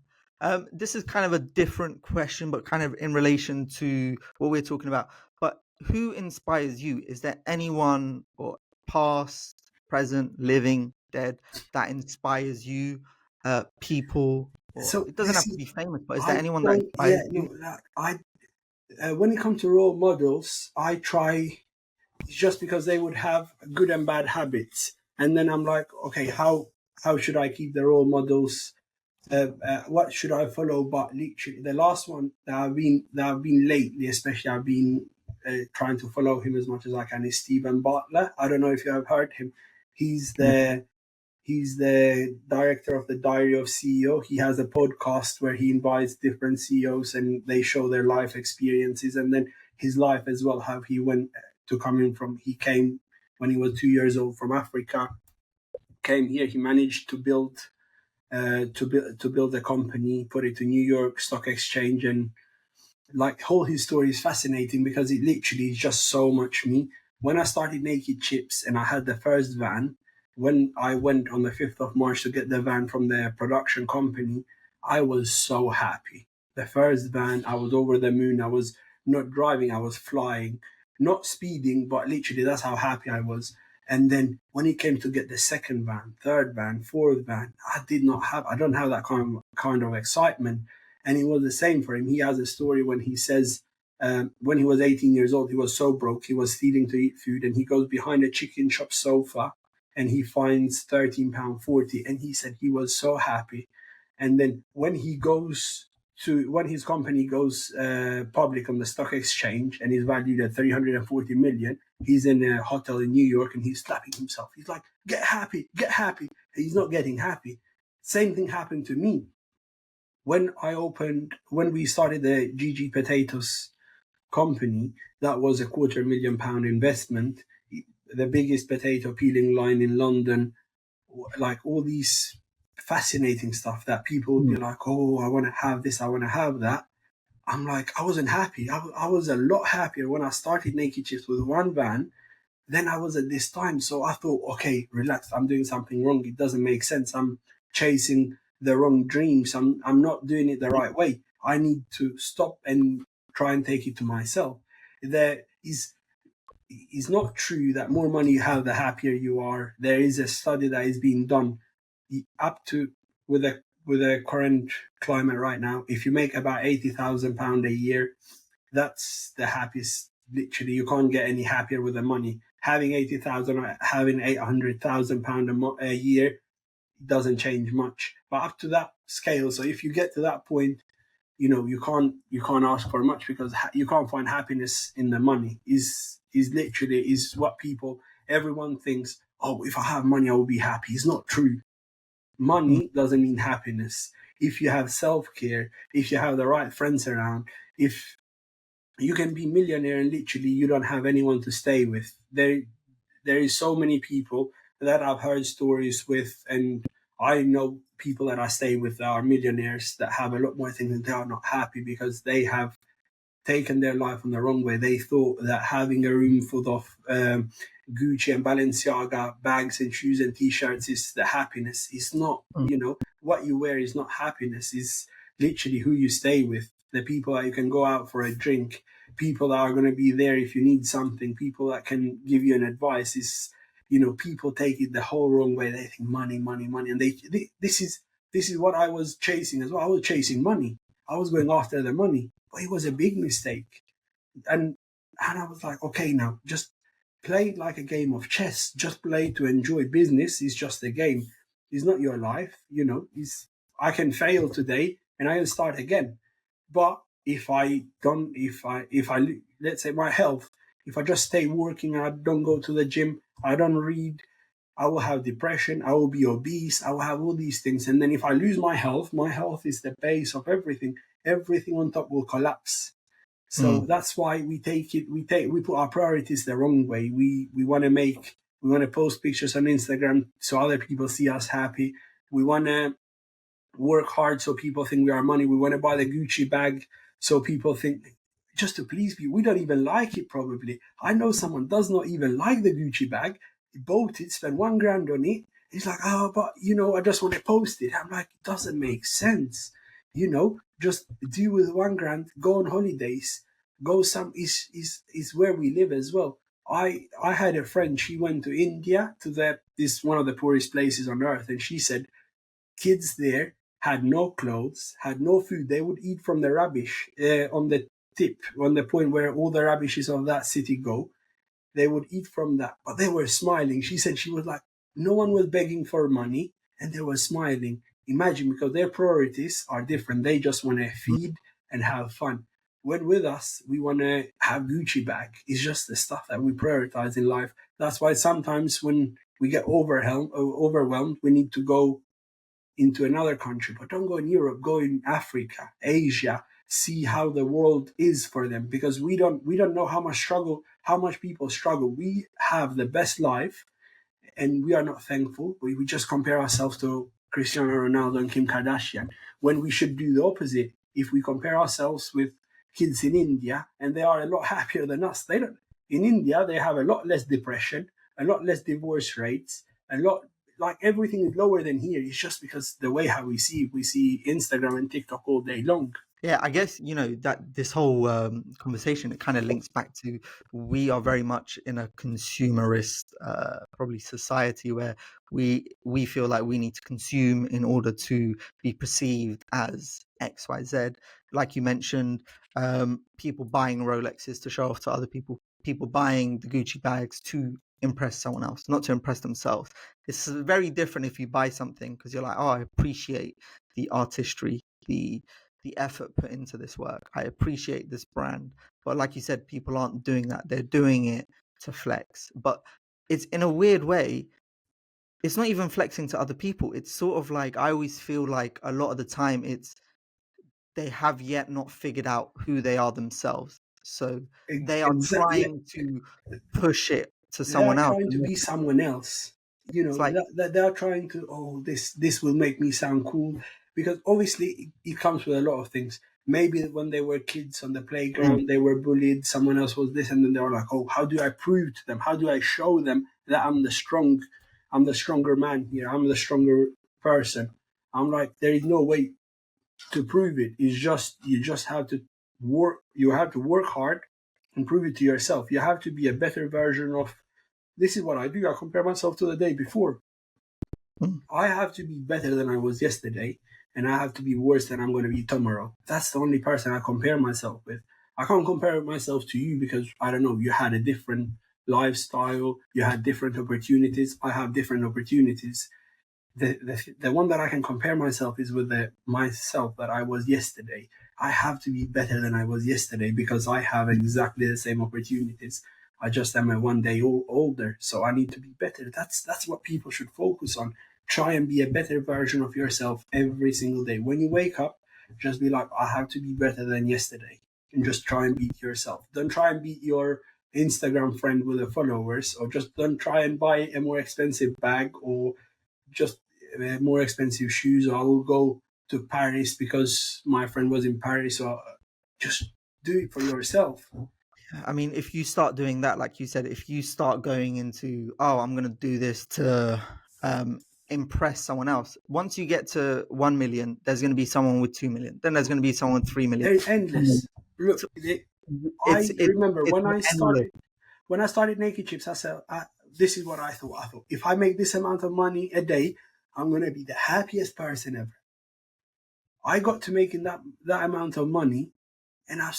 This is kind of a different question, but kind of in relation to what we're talking about. But who inspires you? Is there anyone or past, present, living, dead that inspires you? People, or So it doesn't this have to is be famous, but is there I anyone that don't inspires yeah you? no like, I when it comes to role models, I try just because they would have good and bad habits, and then I'm like, okay, how should I keep the role models? What should I follow? But literally, the last one that I've been lately, especially I've been trying to follow him as much as I can, is Stephen Bartlett. I don't know if you have heard him. He's Mm. the he's the director of the Diary of CEO. He has a podcast where he invites different CEOs and they show their life experiences and then his life as well. How he went to coming from. He came when he was 2 years old from Africa. Came here. He managed to build a company, put it to New York Stock Exchange, and like whole his story is fascinating because it literally is just so much me. When I started Naked Chips and I had the first van, when I went on the 5th of March to get the van from the production company, I was so happy. The first van, I was over the moon. I was not driving, I was flying, not speeding, but literally that's how happy I was. And then when it came to get the second van, third van, fourth van, I don't have that kind of excitement. And it was the same for him. He has a story when he says, when he was 18 years old, he was so broke, he was stealing to eat food, and he goes behind a chicken shop sofa and he finds £13.40. And he said he was so happy. And then when his company goes public on the stock exchange and is valued at 340 million, he's in a hotel in New York and he's slapping himself. He's like, get happy, get happy. He's not getting happy. Same thing happened to me when we started the GG Potatoes company. That was a £250,000 investment, the biggest potato peeling line in London, like all these fascinating stuff that people would be Mm. like, oh, I want to have this, I want to have that. I'm like, I wasn't happy. I was a lot happier when I started Naked Chips with one van than I was at this time. So I thought, okay, relax. I'm doing something wrong. It doesn't make sense. I'm chasing the wrong dreams. I'm not doing it the right way. I need to stop and try and take it to myself. There is not true that more money you have, the happier you are. There is a study that is being done up to with the current climate right now. If you make about £80,000 a year, that's the happiest. Literally, you can't get any happier with the money. Having 80,000 or having £800,000 a year doesn't change much. But up to that scale, so if you get to that point, you can't ask for much because you can't find happiness in the money. Is literally is what everyone thinks. Oh, if I have money, I will be happy. It's not true. Mm. Money doesn't mean happiness. If you have self care, if you have the right friends around, if you can be millionaire and literally you don't have anyone to stay with. There is so many people that I've heard stories with, and I know people that I stay with that are millionaires that have a lot more things and they are not happy because they have taken their life on the wrong way. They thought that having a room full of Gucci and Balenciaga bags and shoes and t-shirts is the happiness. It's not. Mm. What you wear is not happiness. It's literally who you stay with, the people that you can go out for a drink, people that are going to be there if you need something, people that can give you an advice. People take it the whole wrong way. They think money, money, money, and this is what I was chasing as well. I was chasing money. I was going after the money, but it was a big mistake. And I was like, okay, now just play it like a game of chess. Just play to enjoy. Business is just a game. It's not your life. I can fail today and I can start again. But if I let's say my health, if I just stay working and I don't go to the gym, I don't read, I will have depression, I will be obese, I will have all these things. And then if I lose my health is the base of everything. Everything on top will collapse. So Mm. that's why we put our priorities the wrong way. We want to post pictures on Instagram so other people see us happy. We want to work hard so people think we are money. We want to buy the Gucci bag so people think, just to please people. We don't even like it probably. I know someone does not even like the Gucci bag. He bought it, spent 1 grand on it. He's like, oh, but I just want to post it. I'm like, it doesn't make sense. Just do with 1 grand, go on holidays, go is where we live as well. I had a friend, she went to India, to this one of the poorest places on earth, and she said kids there had no clothes, had no food. They would eat from the rubbish on the point where all the rubbishes of that city go. They would eat from that, but they were smiling. She said she was like, no one was begging for money and they were smiling. Imagine, because their priorities are different. They just want to feed and have fun. When with us, we want to have Gucci bag. It's just the stuff that we prioritize in life. That's why sometimes when we get overwhelmed, we need to go into another country. But don't go in Europe. Go in Africa, Asia. See how the world is for them, because we don't know how much people struggle. We have the best life, and we are not thankful. We just compare ourselves to Cristiano Ronaldo and Kim Kardashian, when we should do the opposite. If we compare ourselves with kids in India, and they are a lot happier than us, they don't. In India, they have a lot less depression, a lot less divorce rates, a lot, like, everything is lower than here. It's just because the way how we see Instagram and TikTok all day long. Yeah, I guess, that this whole conversation, it kind of links back to, we are very much in a consumerist probably society, where we feel like we need to consume in order to be perceived as XYZ. Like you mentioned, people buying Rolexes to show off to other people, people buying the Gucci bags to impress someone else, not to impress themselves. It's very different if you buy something because you're like, oh, I appreciate the artistry, the effort put into this work. I appreciate this brand. But like you said, people aren't doing that. They're doing it to flex. But it's, in a weird way, it's not even flexing to other people. It's sort of like, I always feel like a lot of the time it's, they have yet not figured out who they are themselves. So they are Exactly. trying to push it to They are someone else. trying to And be someone else. it's like, They are trying to, oh, this will make me sound cool, because obviously it comes with a lot of things. Maybe when they were kids on the mm, playground, they were bullied, someone else was this, and then they were like, oh, how do I prove to them, how do I show them that I'm the stronger man here, I'm the stronger person. I'm like, there is no way to prove it. It's just, you just have to work hard and prove it to yourself. You have to be a better version of, this is what I do. I compare myself to the day before. mm, I have to be better than I was yesterday, and I have to be worse than I'm going to be tomorrow. That's the only person I compare myself with. I can't compare myself to you because, I don't know, you had a different lifestyle, you had different opportunities. I have different opportunities. The one that I can compare myself is with the myself that I was yesterday. I have to be better than I was yesterday because I have exactly the same opportunities. I just am a one day older, so I need to be better. That's what people should focus on. Try and be a better version of yourself every single day. When you wake up, just be like, I have to be better than yesterday, and just try and beat yourself. Don't try and beat your Instagram friend with the followers, or just don't try and buy a more expensive bag, or just more expensive shoes, or I will go to Paris because my friend was in Paris. So just do it for yourself. I mean, if you start doing that, like you said, if you start going into, oh, I'm going to do this to impress someone else, once you get to 1 million, there's going to be someone with 2 million. Then there's going to be someone with 3 million. They're endless. Look, So I remember it's endless. when I started Naked Chips. I said, this is what I thought. I thought, if I make this amount of money a day, I'm gonna be the happiest person ever. I got to making that amount of money, and I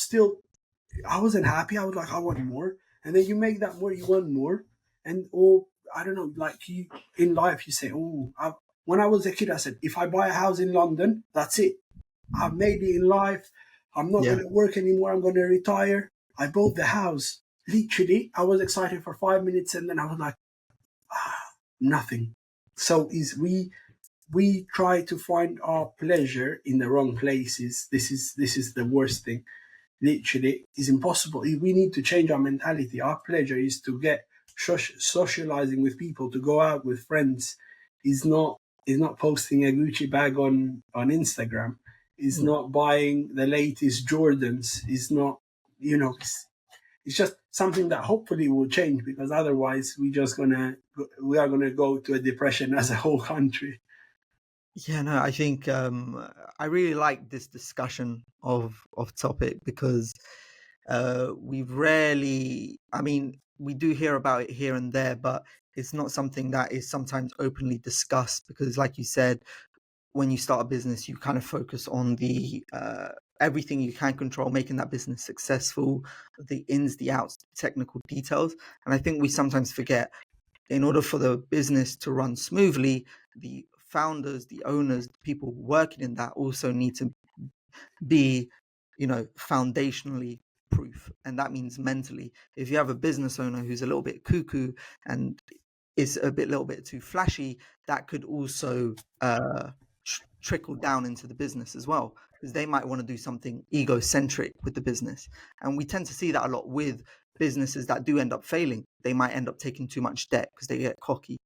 wasn't happy. I was like, I want more. And then you make that more, you want more. And, or, I don't know, like, you in life, you say, when I was a kid, I said, if I buy a house in London, that's it. I've made it in life. I'm not Yeah. going to work anymore. I'm going to retire. I bought the house. Literally, I was excited for 5 minutes, and then I was like, nothing. So we try to find our pleasure in the wrong places. This is the worst thing. Literally, it's impossible. We need to change our mentality. Our pleasure is to get socializing with people, to go out with friends. Is not posting a Gucci bag on Instagram. Is Yeah. not buying the latest Jordans. Is not, it's just something that hopefully will change, because otherwise we are gonna go to a depression as a whole country. Yeah, no, I think I really like this discussion of topic because we've rarely, I mean, we do hear about it here and there, but it's not something that is sometimes openly discussed because, like you said, when you start a business, you kind of focus on the everything you can control, making that business successful, the ins, the outs, technical details. And I think we sometimes forget, in order for the business to run smoothly, the founders, the owners, the people working in that also need to be, foundationally proof. And that means mentally. If you have a business owner who's a little bit cuckoo and is a little bit too flashy, that could also trickle down into the business as well, because they might want to do something egocentric with the business. And we tend to see that a lot with businesses that do end up failing. They might end up taking too much debt because they get cocky.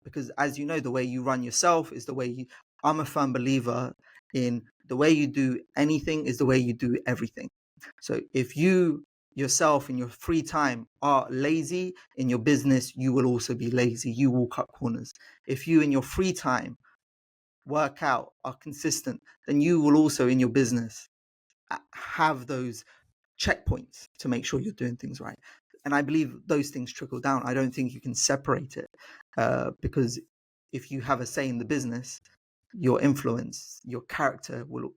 Because as you know, the way you run yourself is the way you. I'm a firm believer in the way you do anything is the way you do everything. So if you yourself in your free time are lazy in your business, you will also be lazy. You will cut corners. If you in your free time work out, are consistent, then you will also in your business have those checkpoints to make sure you're doing things right. And I believe those things trickle down. I don't think you can separate it, because if you have a say in the business, your influence, your character will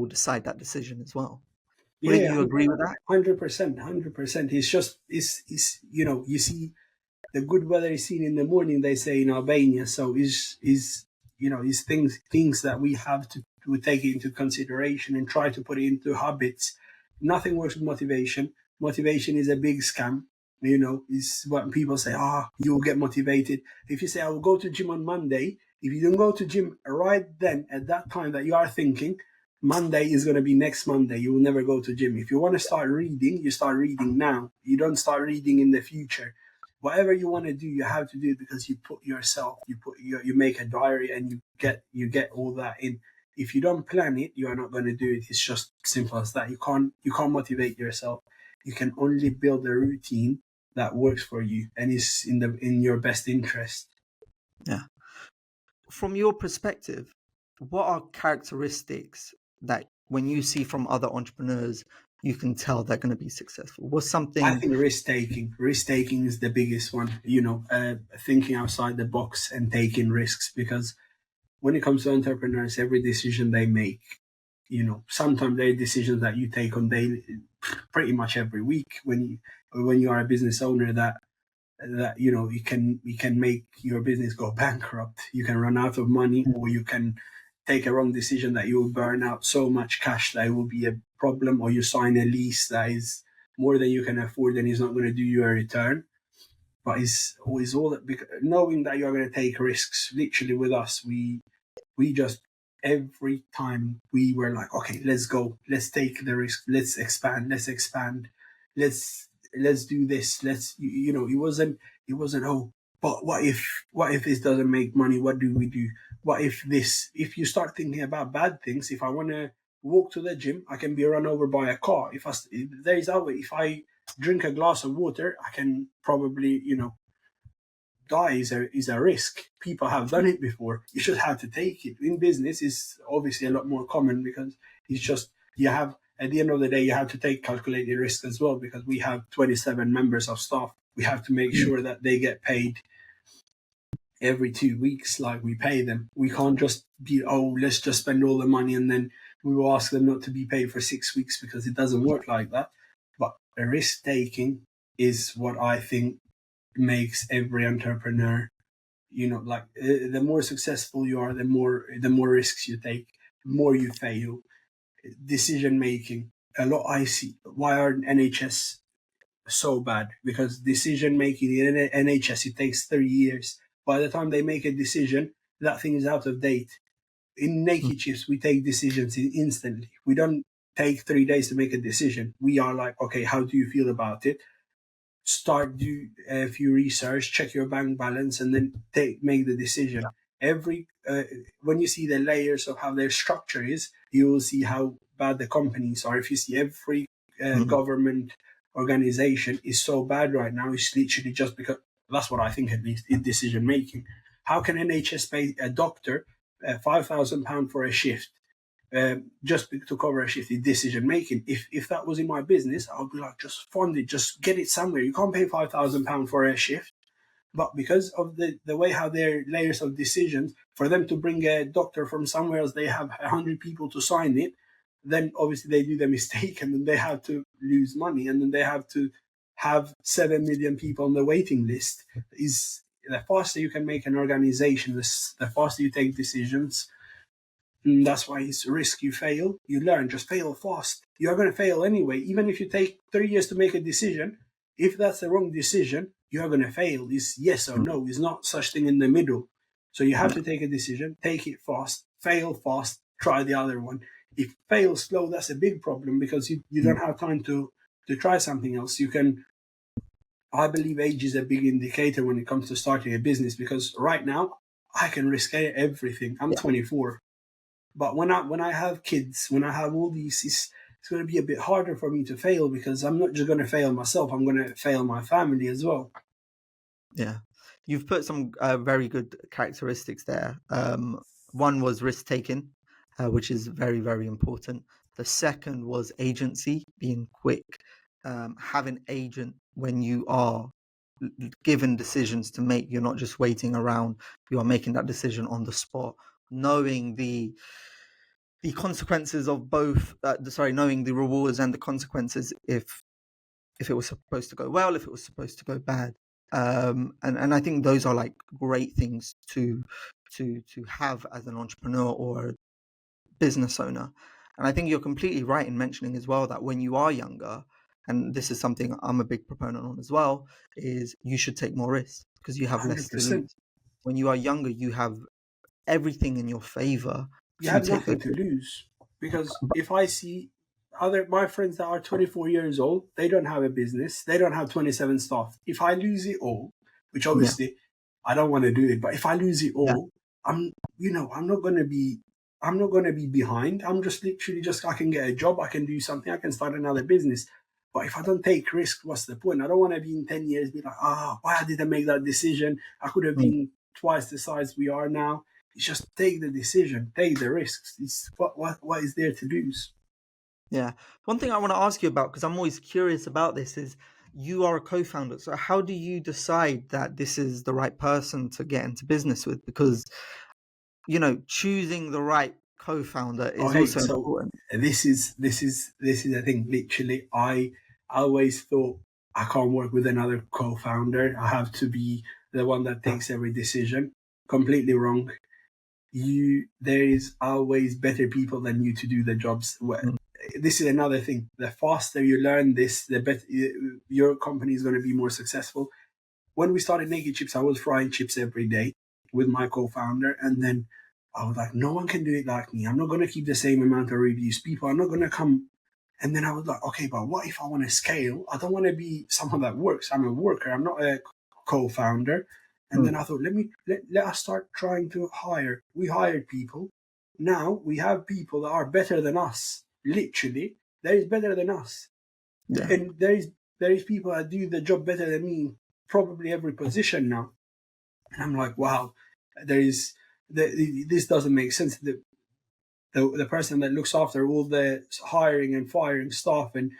decide that decision as well. Wouldn't Yeah, you agree with that? 100%, 100%. It's you see the good weather is seen in the morning, they say in Albania. So is things that we have to take into consideration and try to put it into habits. Nothing works with motivation. Motivation is a big scam. Is what people say, you'll get motivated. If you say, I will go to gym on Monday, if you don't go to gym right then at that time that you are thinking, Monday is going to be next Monday. You will never go to gym. If you want to start reading, you start reading now. You don't start reading in the future. Whatever you want to do, you have to do it because you put yourself, you make a diary and you get all that in. If you don't plan it, you are not going to do it. It's just simple as that. You can't motivate yourself. You can only build a routine that works for you and is in your best interest. Yeah. From your perspective, what are characteristics that when you see from other entrepreneurs, you can tell they're going to be successful? What's I something? think risk taking is the biggest one. Thinking outside the box and taking risks, because when it comes to entrepreneurs, every decision they make, sometimes there are decisions that you take on daily, pretty much every week. When you are a business owner, that you can make your business go bankrupt. You can run out of money, or you can take a wrong decision that you will burn out so much cash that it will be a problem, or you sign a lease that is more than you can afford and is not going to do you a return. But it's always all that, knowing that you're going to take risks. Literally with us, we just, every time we were like, okay, let's go, let's take the risk, let's expand, let's do this, it wasn't, oh, but what if this doesn't make money, what do we do, if you start thinking about bad things, if I want to walk to the gym, I can be run over by a car. If there is that way, if I drink a glass of water, I can probably die is a risk. People have done it before. You should have to take it. In business, it's obviously a lot more common, because it's just, you have, at the end of the day, you have to take calculated risk as well, because we have 27 members of staff. We have to make sure that they get paid every 2 weeks, like we pay them. We can't just be, let's just spend all the money and then we will ask them not to be paid for 6 weeks, because it doesn't work like that. But risk taking is what I think makes every entrepreneur, the more successful you are, the more risks you take, the more you fail. Decision making, a lot. I see why are NHS so bad, because decision making in NHS, it takes 3 years. By the time they make a decision, that thing is out of date. In naked chips, we take decisions instantly. We don't take 3 days to make a decision. We are like, okay, how do you feel about it? Do a few research, check your bank balance, and then make the decision. When you see the layers of how their structure is, you will see how bad the companies are. If you see every government organization is so bad right now, it's literally just because, that's what I think, at least, in decision making. How can NHS pay a doctor £5,000 for a shift, just to cover a shift? In decision making, if that was in my business, I would be like, just fund it, just get it somewhere. You can't pay £5,000 for a shift. But because of the way how their layers of decisions, for them to bring a doctor from somewhere else, they have 100 people to sign it. Then obviously they do the mistake, and then they have to lose money, and then they have to have 7 million people on the waiting list. Is the faster you can make an organization, the faster you take decisions. That's why it's risk. You fail, you learn. Just fail fast. You're going to fail anyway. Even if you take 3 years to make a decision, if that's the wrong decision, you're going to fail. It's yes or no. It's not such thing in the middle. So you have to take a decision, take it fast, fail fast, try the other one. If fail slow, that's a big problem because you don't have time to try something else. I believe age is a big indicator when it comes to starting a business because right now I can risk everything. I'm 24. But when I have kids, when I have all these, it's going to be a bit harder for me to fail because I'm not just going to fail myself. I'm going to fail my family as well. Yeah, you've put some very good characteristics there. One was risk taking, which is very, very important. The second was agency, being quick, having agent when you are given decisions to make. You're not just waiting around. You are making that decision on the spot, knowing the consequences of both. Knowing the rewards and the consequences if it was supposed to go well, if it was supposed to go bad. And I think those are like great things to have as an entrepreneur or a business owner. And I think you're completely right in mentioning as well that when you are younger, and this is something I'm a big proponent on as well, is you should take more risks because you have less to 100%. lose. When you are younger, you have everything in your favor You to have take nothing those to lose because if I see my friends that are 24 years old, they don't have a business, they don't have 27 staff. If I lose it all, which obviously I don't want to do it, but if I lose it all, I'm not going to be behind. I'm just literally I can get a job, I can do something, I can start another business. But if I don't take risk, what's the point? I don't want to be in 10 years be like, why did I make that decision? I could have been twice the size we are now. It's just take the decision, take the risks. It's what is there to lose? Yeah. One thing I want to ask you about, because I'm always curious about this, is you are a co-founder. So how do you decide that this is the right person to get into business with? Because, choosing the right co-founder is Okay, also so important. this is I think literally I always thought I can't work with another co-founder. I have to be the one that takes every decision. Completely wrong. There is always better people than you to do the jobs. This is another thing. The faster you learn this, the better your company is going to be more successful. When we started Naked Chips, I was frying chips every day with my co-founder, and then I was like, no one can do it like me. I'm not going to keep the same amount of reviews. People are not going to come. And then I was like, okay, but what if I want to scale? I don't want to be someone that works. I'm a worker. I'm not a co-founder. And then I thought, let us start trying to hire. We hired people. Now we have people that are better than us. Literally, there is better than us. Yeah. And there is people that do the job better than me, probably every position now. And I'm like, wow, this doesn't make sense. The person that looks after all the hiring and firing staff and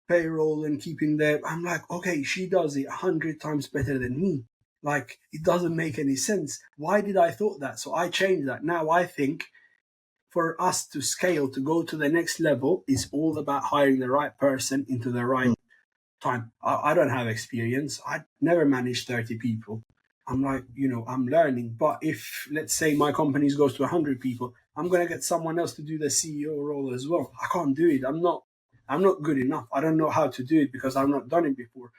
payroll and keeping I'm like, okay, she does it 100 times better than me. Like, it doesn't make any sense. Why did I thought that? So I changed that. Now I think for us to scale, to go to the next level, is all about hiring the right person into the right time. I don't have experience. I never managed 30 people. I'm like, I'm learning. But if, let's say, my company goes to 100 people, I'm going to get someone else to do the CEO role as well. I can't do it. I'm not good enough. I don't know how to do it because I've not done it before.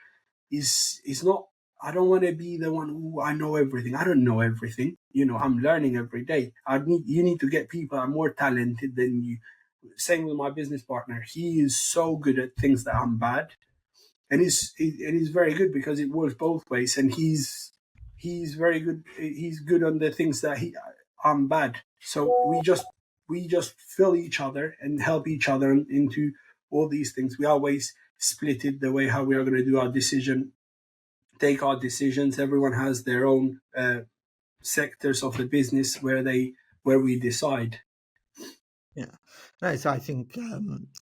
It's not, I don't want to be the one who I know everything. I don't know everything. I'm learning every day. You need to get people that are more talented than you. Same with my business partner. He is so good at things that I'm bad. And he's very good because it works both ways. And he's very good. He's good on the things that I'm bad. So we just fill each other and help each other into all these things. We always split it the way how we are going to do our decision, take our decisions. Everyone has their own sectors of the business where we decide. Yeah. No, so I think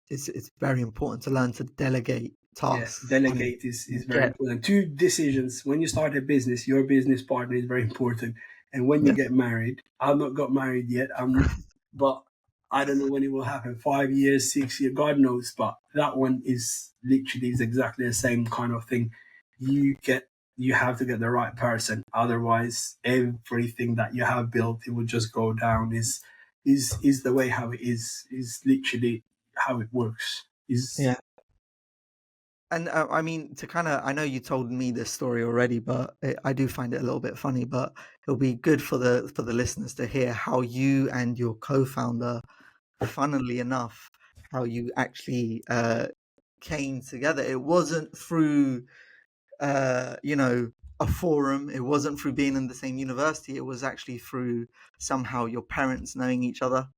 it's very important to learn to delegate tasks. Delegate is very important. 2 decisions. When you start a business, your business partner is very important. And when you get married, I've not got married yet. But I don't know when it will happen. 5 years, 6 years, God knows. But that one is literally exactly the same kind of thing. You you have to get the right person. Otherwise, everything that you have built, it will just go down. Is the way how it is literally how it works. Yeah. And I mean, I know you told me this story already, but I do find it a little bit funny. But it'll be good for the listeners to hear how you and your co-founder, funnily enough, how you actually came together. It wasn't through, a forum. It wasn't through being in the same university. It was actually through somehow your parents knowing each other.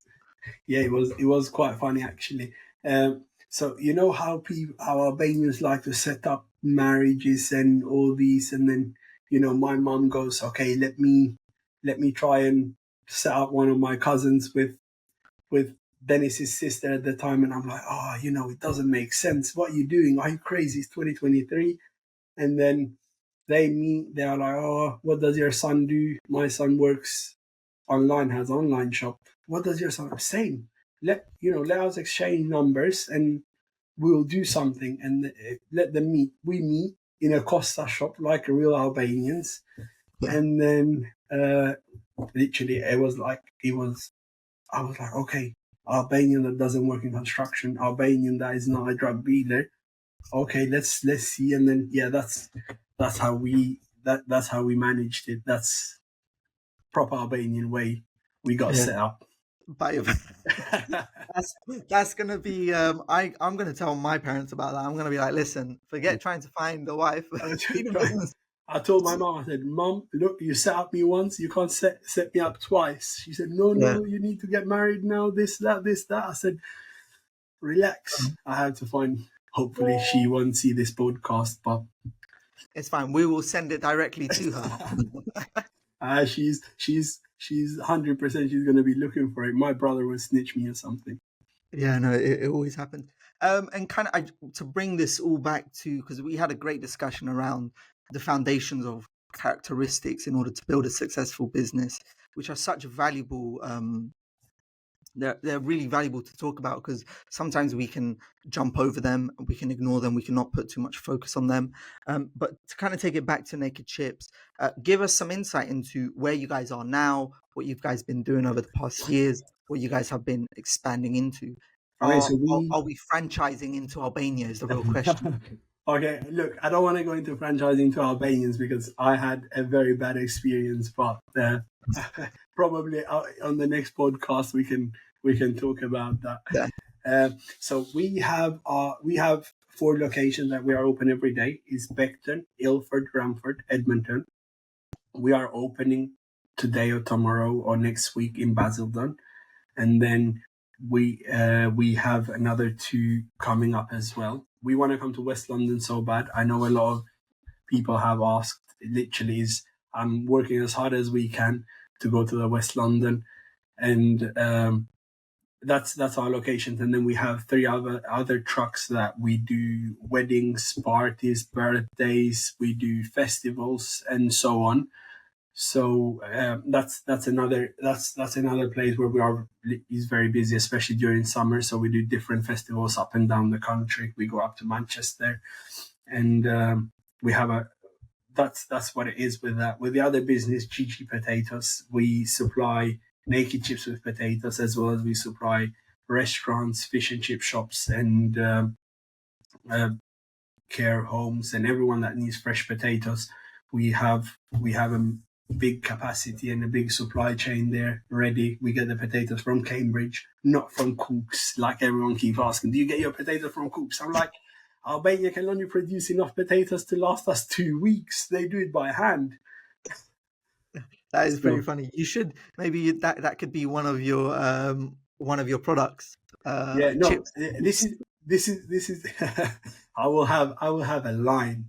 Yeah, it was quite funny actually. So you know how Albanians like to set up marriages and all these, and then my mum goes, okay, let me try and set up one of my cousins with Dennis's sister at the time, and I'm like, oh, it doesn't make sense. What are you doing? Are you crazy? It's 2023. And then they meet. They're like, oh, what does your son do? My son works online, has online shop. What does your son? Same. Let us exchange numbers and we'll do something and let them meet. We meet in a Costa shop like real Albanians, Yeah. and then literally I was like, okay, Albanian that doesn't work in construction, Albanian that is not a drug dealer. Okay, let's see, and then that's how that's how we managed it. That's proper Albanian way we got Yeah. set up. By that's gonna be I'm gonna tell my parents about that. I'm gonna be like, listen, forget trying to find a wife. Be the business. I told my mom, I said, Mom, look, you set up me once, you can't set me up twice. She said, No, Yeah. you need to get married now, this, that, this, that. I said, relax. I have to find, hopefully she won't see this podcast, but It's fine. We will send it directly to her. she's 100% she's gonna be looking for it. My brother will snitch me or something. Yeah, no, it always happens. And to bring this all back to, because we had a great discussion around the foundations of characteristics in order to build a successful business, which are such valuable. They're really valuable to talk about because sometimes we can jump over them, we can ignore them, we cannot put too much focus on them. But to kind of take it back to Naked Chips, give us some insight into where you guys are now, what you guys been doing over the past years, what you guys have been expanding into. Okay, Are, so are, we are we franchising into Albania is the real question. Okay, look, I don't want to go into franchising to Albanians because I had a very bad experience, but probably on the next podcast we can talk about that. Yeah. So we have 4 locations that we are open every day. Is Beckton, Ilford, Ramford, Edmonton. We are opening today or tomorrow or next week in Basildon, and then we have another 2 coming up as well. We want to come to West London so bad. I know a lot of people have asked. It literally is, I'm working as hard as we can to go to the West London, and that's our locations. And then we have 3 other trucks that we do weddings, parties, birthdays, we do festivals, and so on. So that's another place where we are is very busy, especially during summer. So we do different festivals up and down the country. We go up to Manchester, and we have that's what it is with that. With the other business, Chichi Potatoes, we supply naked chips with potatoes, as well as we supply restaurants, fish and chip shops, and care homes, and everyone that needs fresh potatoes. We have a big capacity and a big supply chain there ready. We get the potatoes from Cambridge, not from Cooks, like everyone keeps asking. Do you get your potatoes from Cooks? I'm like, Albania can only produce enough potatoes to last us 2 weeks. They do it by hand. That is pretty funny. You should maybe that could be one of your products. Yeah, no, Chips. this is I will have a line.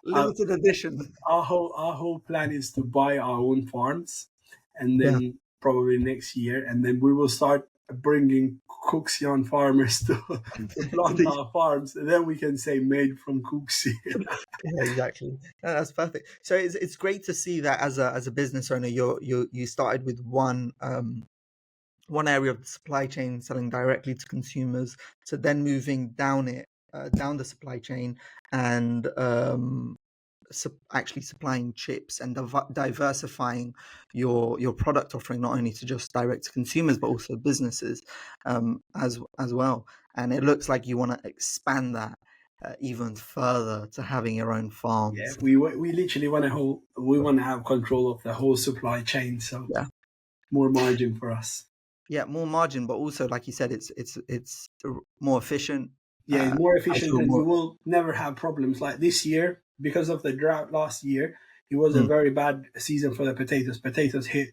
Limited edition. Our whole plan is to buy our own farms, and Yeah. then probably next year, and then we will start bringing Cooksian farmers to plant our farms, and then we can say made from Cooksy. Yeah, exactly. No, that's perfect. So it's great to see that as a business owner, you started with one area of the supply chain, selling directly to consumers, to then moving down the supply chain and actually supplying chips and diversifying your product offering, not only to just direct to consumers but also businesses as well. And it looks like you want to expand that even further to having your own Yeah, farms. we literally want to have control of the whole supply chain, so Yeah. more margin for us. Yeah, more margin, but also, like you said, it's more efficient. Yeah, it's more As efficient, you're and more, you will never have problems like this year because of the drought last year. It was a mm, very bad season for the potatoes. Potatoes hit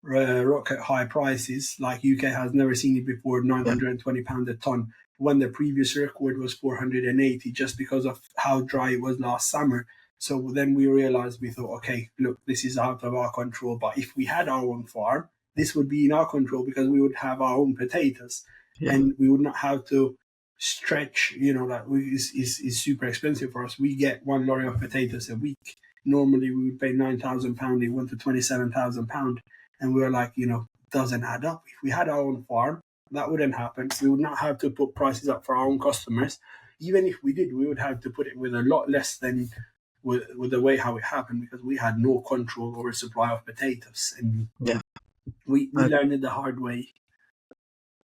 rocket high prices like UK has never seen it before, yeah, £920 a ton, when the previous record was 480, just because of how dry it was last summer. So then we realized, we thought, okay, look, this is out of our control. But if we had our own farm, this would be in our control because we would have our own potatoes yeah, and we would not have to stretch, is super expensive for us. We get one lorry of potatoes a week. Normally we would pay £9,000, it went to £27,000. And we were like, doesn't add up. If we had our own farm, that wouldn't happen. We would not have to put prices up for our own customers. Even if we did, we would have to put it with a lot less than with the way how it happened, because we had no control over supply of potatoes. And yeah. we No, learned it the hard way.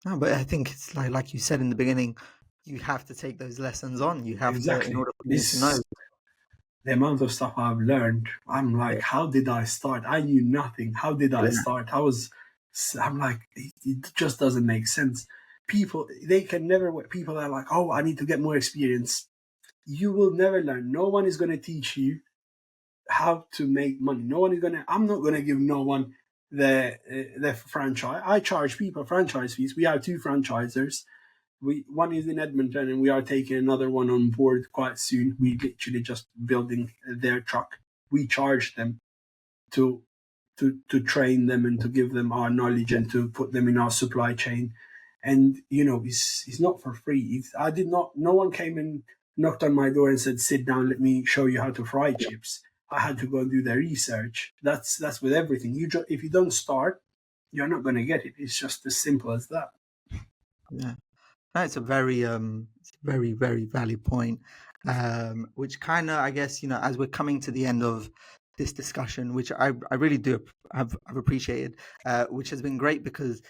no, but I think it's like you said in the beginning, you have to take those lessons on. You have to, in Exactly. order for you to know. This The amount of stuff I've learned, I'm like, Yeah, how did I start? I knew nothing. How did I yeah, start? I'm like, it just doesn't make sense. People, they can never, people are like, oh, I need to get more experience. You will never learn. No one is going to teach you how to make money. No one is going to, I'm not going to give no one the franchise. I charge people franchise fees. We have two franchisers. One is in Edmonton, and we are taking another one on board quite soon. We literally just building their truck. We charge them to train them and to give them our knowledge yeah, and to put them in our supply chain. And it's not for free. I did not. No one came and knocked on my door and said, "Sit down, let me show you how to fry chips." I had to go and do the research. That's with everything. If you don't start, you're not going to get it. It's just as simple as that. yeah. No, it's a very, very valid point. Which kind of, I guess, as we're coming to the end of this discussion, which I really do have appreciated, which has been great because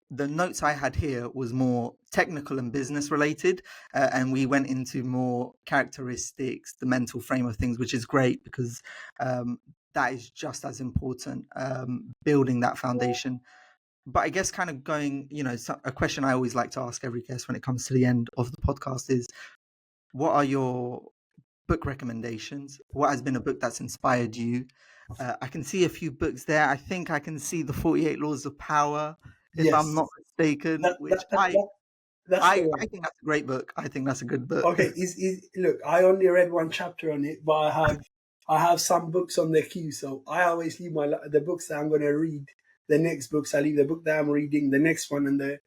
the notes I had here was more technical and business related, and we went into more characteristics, the mental frame of things, which is great because that is just as important, building that foundation. But I guess kind of going, a question I always like to ask every guest when it comes to the end of the podcast is, what are your book recommendations? What has been a book that's inspired you? I can see a few books there. I think I can see the 48 Laws of Power, if I'm Yes, not mistaken, that, which that, that, that that's the I one. think that's a great book. I think that's a good book. Okay, look, I only read one chapter on it, but I have some books on the queue, so I always leave the books that I'm going to read. The next books, I leave the book that I'm reading, the next one, and the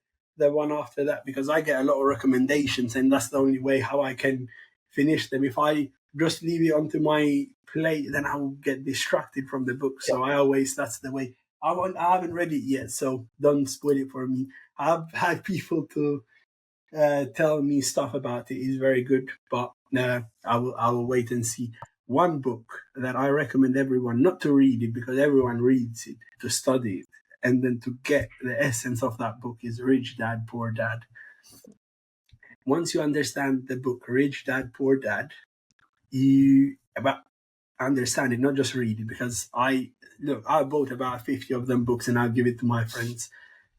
one after that, because I get a lot of recommendations, and that's the only way how I can finish them. If I just leave it onto my plate, then I will get distracted from the book. Yeah, So that's the way. I haven't read it yet, so don't spoil it for me. I've had people to tell me stuff about it is very good, but I will wait and see. One book that I recommend everyone not to read it, because everyone reads it, to study it, and then to get the essence of that book, is Rich Dad Poor Dad. Once you understand the book Rich Dad Poor Dad, you about understand it, not just read it. Because I bought about 50 of them books and I'll give it to my friends,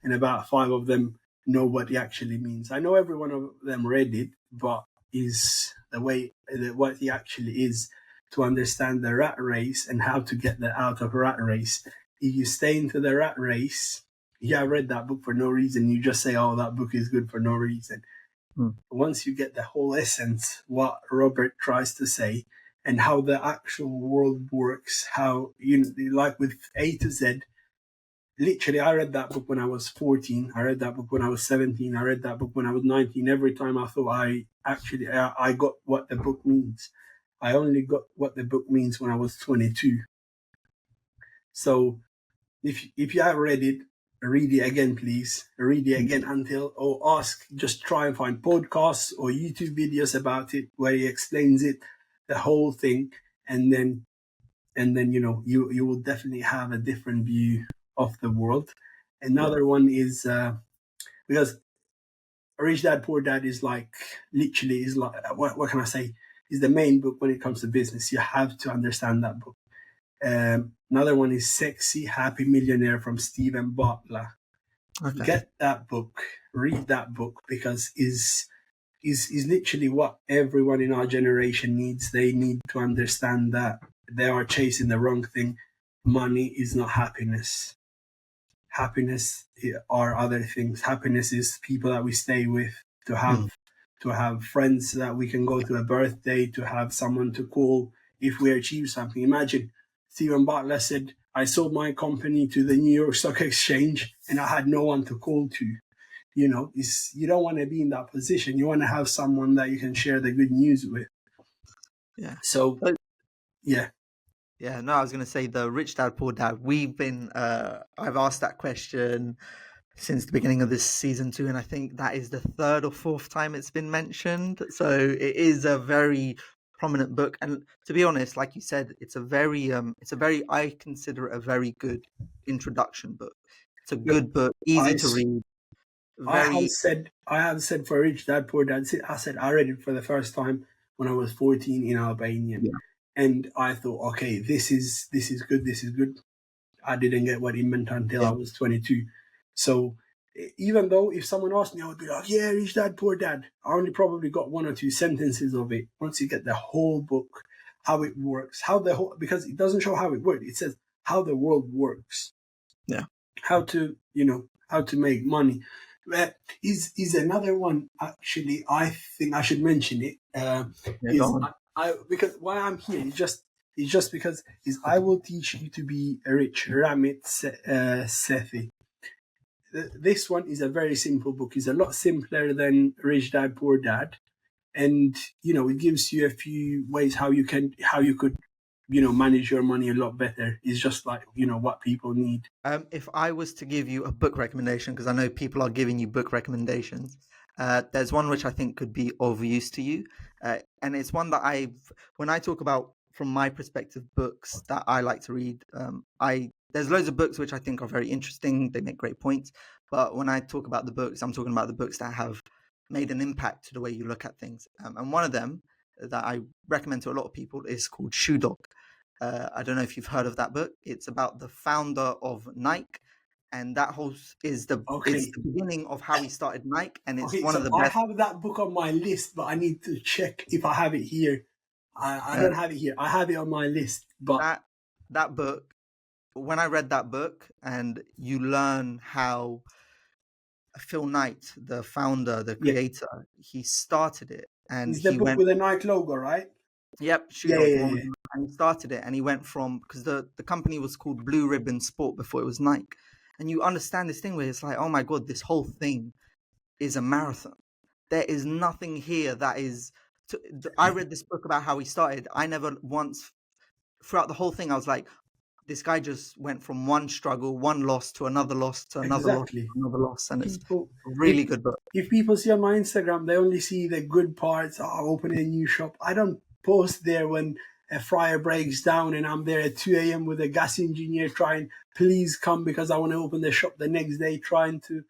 and about 5 of them know what it actually means. I know every one of them read it, but is the way what it actually is, to understand the rat race and how to get out of rat race. If you stay into the rat race, I read that book for no reason. You just say, "Oh, that book is good," for no reason. mm, Once you get the whole essence, what Robert tries to say, and how the actual world works, how, like with A to Z. Literally, I read that book when I was 14. I read that book when I was 17. I read that book when I was 19. Every time I thought I got what the book means. I only got what the book means when I was 22. So if you have read it, read it again, please. Read it mm, again just try and find podcasts or YouTube videos about it where he explains it, the whole thing, and then you will definitely have a different view of the world. Yeah. Another one is because Rich Dad Poor Dad is like literally is like what can I say, is the main book when it comes to business. You have to understand that book. Another one is Sexy Happy Millionaire from Stephen Butler. Okay. Get that book, read that book, because is literally what everyone in our generation needs. They need to understand that they are chasing the wrong thing. Money is not happiness. Happiness are other things. Happiness is people that we stay with, to Mm. have friends that we can go to a birthday, to have someone to call if we achieve something. Imagine Stephen Butler said, I sold my company to the New York Stock Exchange and I had no one to call to. You don't want to be in that position. You want to have someone that you can share the good news with. Yeah. So So, yeah. yeah, no, I was going to say the Rich Dad Poor Dad. I've asked that question since the beginning of this season 2, and I think that is the third or fourth time it's been mentioned. So it is a very prominent book, and to be honest, like you said, I consider it a very good introduction book. It's a Look, good book, easy I to read, I have very said for Rich Dad Poor Dad. I said I read it for the first time when I was 14 in Albania, yeah, and I thought, okay, this is good. This is good. I didn't get what it meant until yeah. I was 22. So even though if someone asked me, I would be like, yeah, Rich Dad Poor Dad. I only probably got one or two sentences of it. Once you get the whole book, how it works, because it doesn't show how it works. It says how the world works, Yeah. how to make money. Is another one, actually. I think I should mention it. Yeah, go Is on. I because why I'm here is just because is I will teach you to be rich. Ramit Sethi. This one is a very simple book. It's a lot simpler than Rich Dad Poor Dad, and it gives you a few ways how you could manage your money a lot better. It's just like what people need. If I was to give you a book recommendation, because I know people are giving you book recommendations, there's one which I think could be of use to you, and it's one that when I talk about from my perspective, books that I like to read. There's loads of books which I think are very interesting. They make great points, but when I talk about the books, I'm talking about the books that have made an impact to the way you look at things. And one of them that I recommend to a lot of people is called Shoe Dog. I don't know if you've heard of that book. It's about the founder of Nike, and that whole is Okay. the beginning of how he started Nike, and it's Okay, one of so the I best. have that book on my list, but I need to check if I have it here. I Uh, don't have it here. I have it on my list, but that that book. When I read that book, and you learn how Phil Knight, the founder, the yeah, creator, he started it, and it's the he book went. with the Nike logo, right? Yep, Shoe Yeah, yeah, Dog, the one yeah, with, yeah. and he started it, and he went from, because the company was called Blue Ribbon Sport before it was Nike, and you understand this thing where it's like, oh my god, this whole thing is a marathon. There is nothing here that is. I read this book about how he started. I never once, throughout the whole thing, I was like, this guy just went from one struggle, one loss to another loss to another loss Exactly. to another loss, and it's People, a if really good book. if people see on my Instagram, they only see the good parts. Oh, I'm opening a new shop. I don't post there when a fryer breaks down and I'm there at 2 a.m. with a gas engineer trying, please come because I want to open the shop the next day, trying to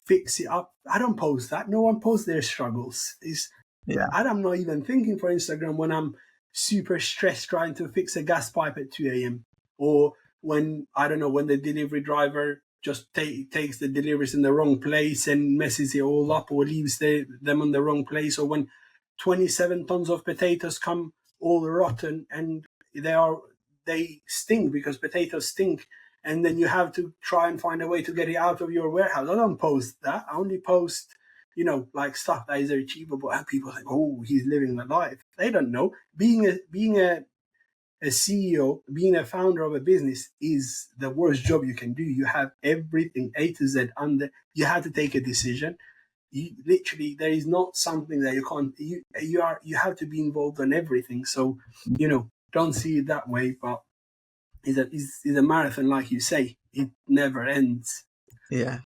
fix it up. I don't post that. No one posts their struggles. Yeah, I'm not even thinking for Instagram when I'm super stressed trying to fix a gas pipe at 2 a.m. Or when, I don't know, when the delivery driver just takes the deliveries in the wrong place and messes it all up, or leaves them in the wrong place, or when 27 tons of potatoes come all rotten and they stink because potatoes stink, and then you have to try and find a way to get it out of your warehouse. I don't post that. I only post like stuff that is achievable, and people think, oh, he's living the life. They don't know. Being a CEO, being a founder of a business is the worst job you can do. You have everything A to Z under. You have to take a decision. Literally, there is not something that you can't. You have to be involved in everything. So, don't see it that way. But it's a marathon, like you say. It never ends. yeah.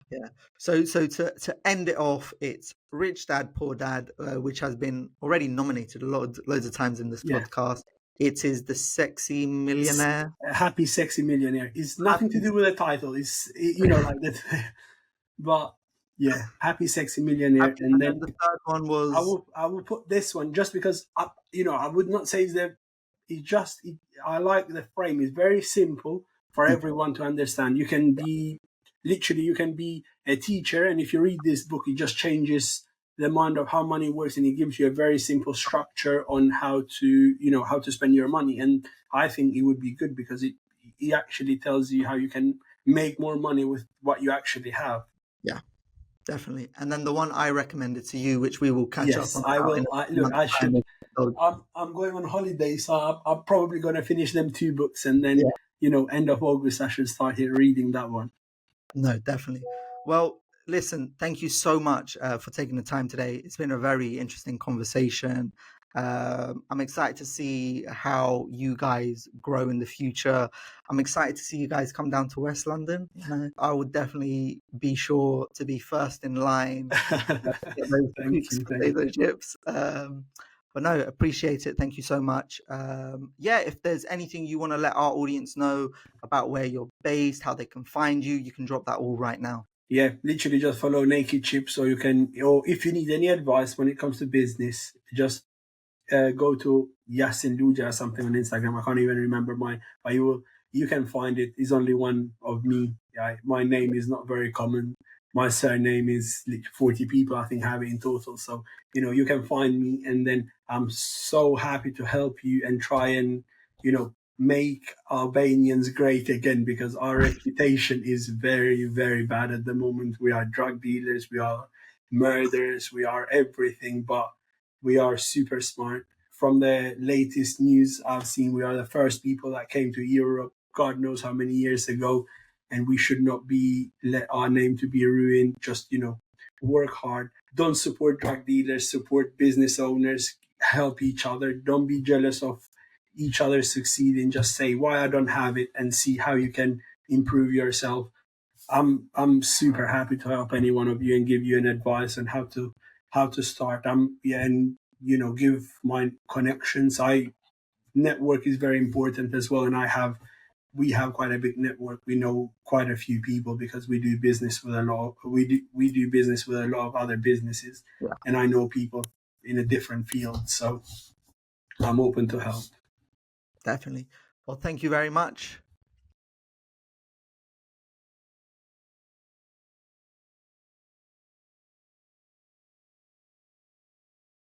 So to end it off, it's Rich Dad Poor Dad, which has been already nominated loads of times in this Yeah. podcast. It is the Sexy Millionaire. Happy Sexy Millionaire. It's nothing to do with the title. It's, like that. But yeah, Happy Sexy Millionaire. And And then then the third one was I will put this one just because I would not say I like the frame. It's very simple for everyone to understand. You can be a teacher, and if you read this book, it just changes the mind of how money works, and it gives you a very simple structure on how to spend your money. And I think it would be good because it actually tells you how you can make more money with what you actually have. yeah, definitely. And then the one I recommended to you, which we will catch up Yes, on I about will. in a Look, month's I time. should. I'm going on holiday, so I'm probably going to finish them 2 books, and then end of August I should start here reading that one. No, definitely. Well, listen, thank you so much for taking the time today. It's been a very interesting conversation. I'm excited to see how you guys grow in the future. I'm excited to see you guys come down to West London. I would definitely be sure to be first in line to get those Thank Cook's you. potato chips. But no, appreciate it. Thank you so much. If there's anything you want to let our audience know about where you're based, how they can find you, you can drop that all right now. Yeah, literally just follow Naked Chips, or if you need any advice when it comes to business, just go to Jasin Lugjaj or something on Instagram. I can't even remember mine, but you can find it. It's only one of me. Yeah, my name is not very common. My surname is like 40 people, I think, have it in total. So you can find me, and then I'm so happy to help you and try and make Albanians great again, because our reputation is very, very bad at the moment. We are drug dealers, we are murderers, we are everything, but we are super smart. From the latest news I've seen, we are the first people that came to Europe, God knows how many years ago, and we should not be let our name to be ruined. Just work hard. Don't support drug dealers. Support business owners. Help each other. Don't be jealous of each other succeeding. Just say why I don't have it, and see how you can improve yourself. I'm super happy to help any one of you and give you an advice on how to start. And give my connections. Network is very important as well, and we have quite a big network. We know quite a few people because we do business with we do business with a lot of other businesses, Yeah, and I know people in a different field, so I'm open to help. definitely. Well, thank you very much.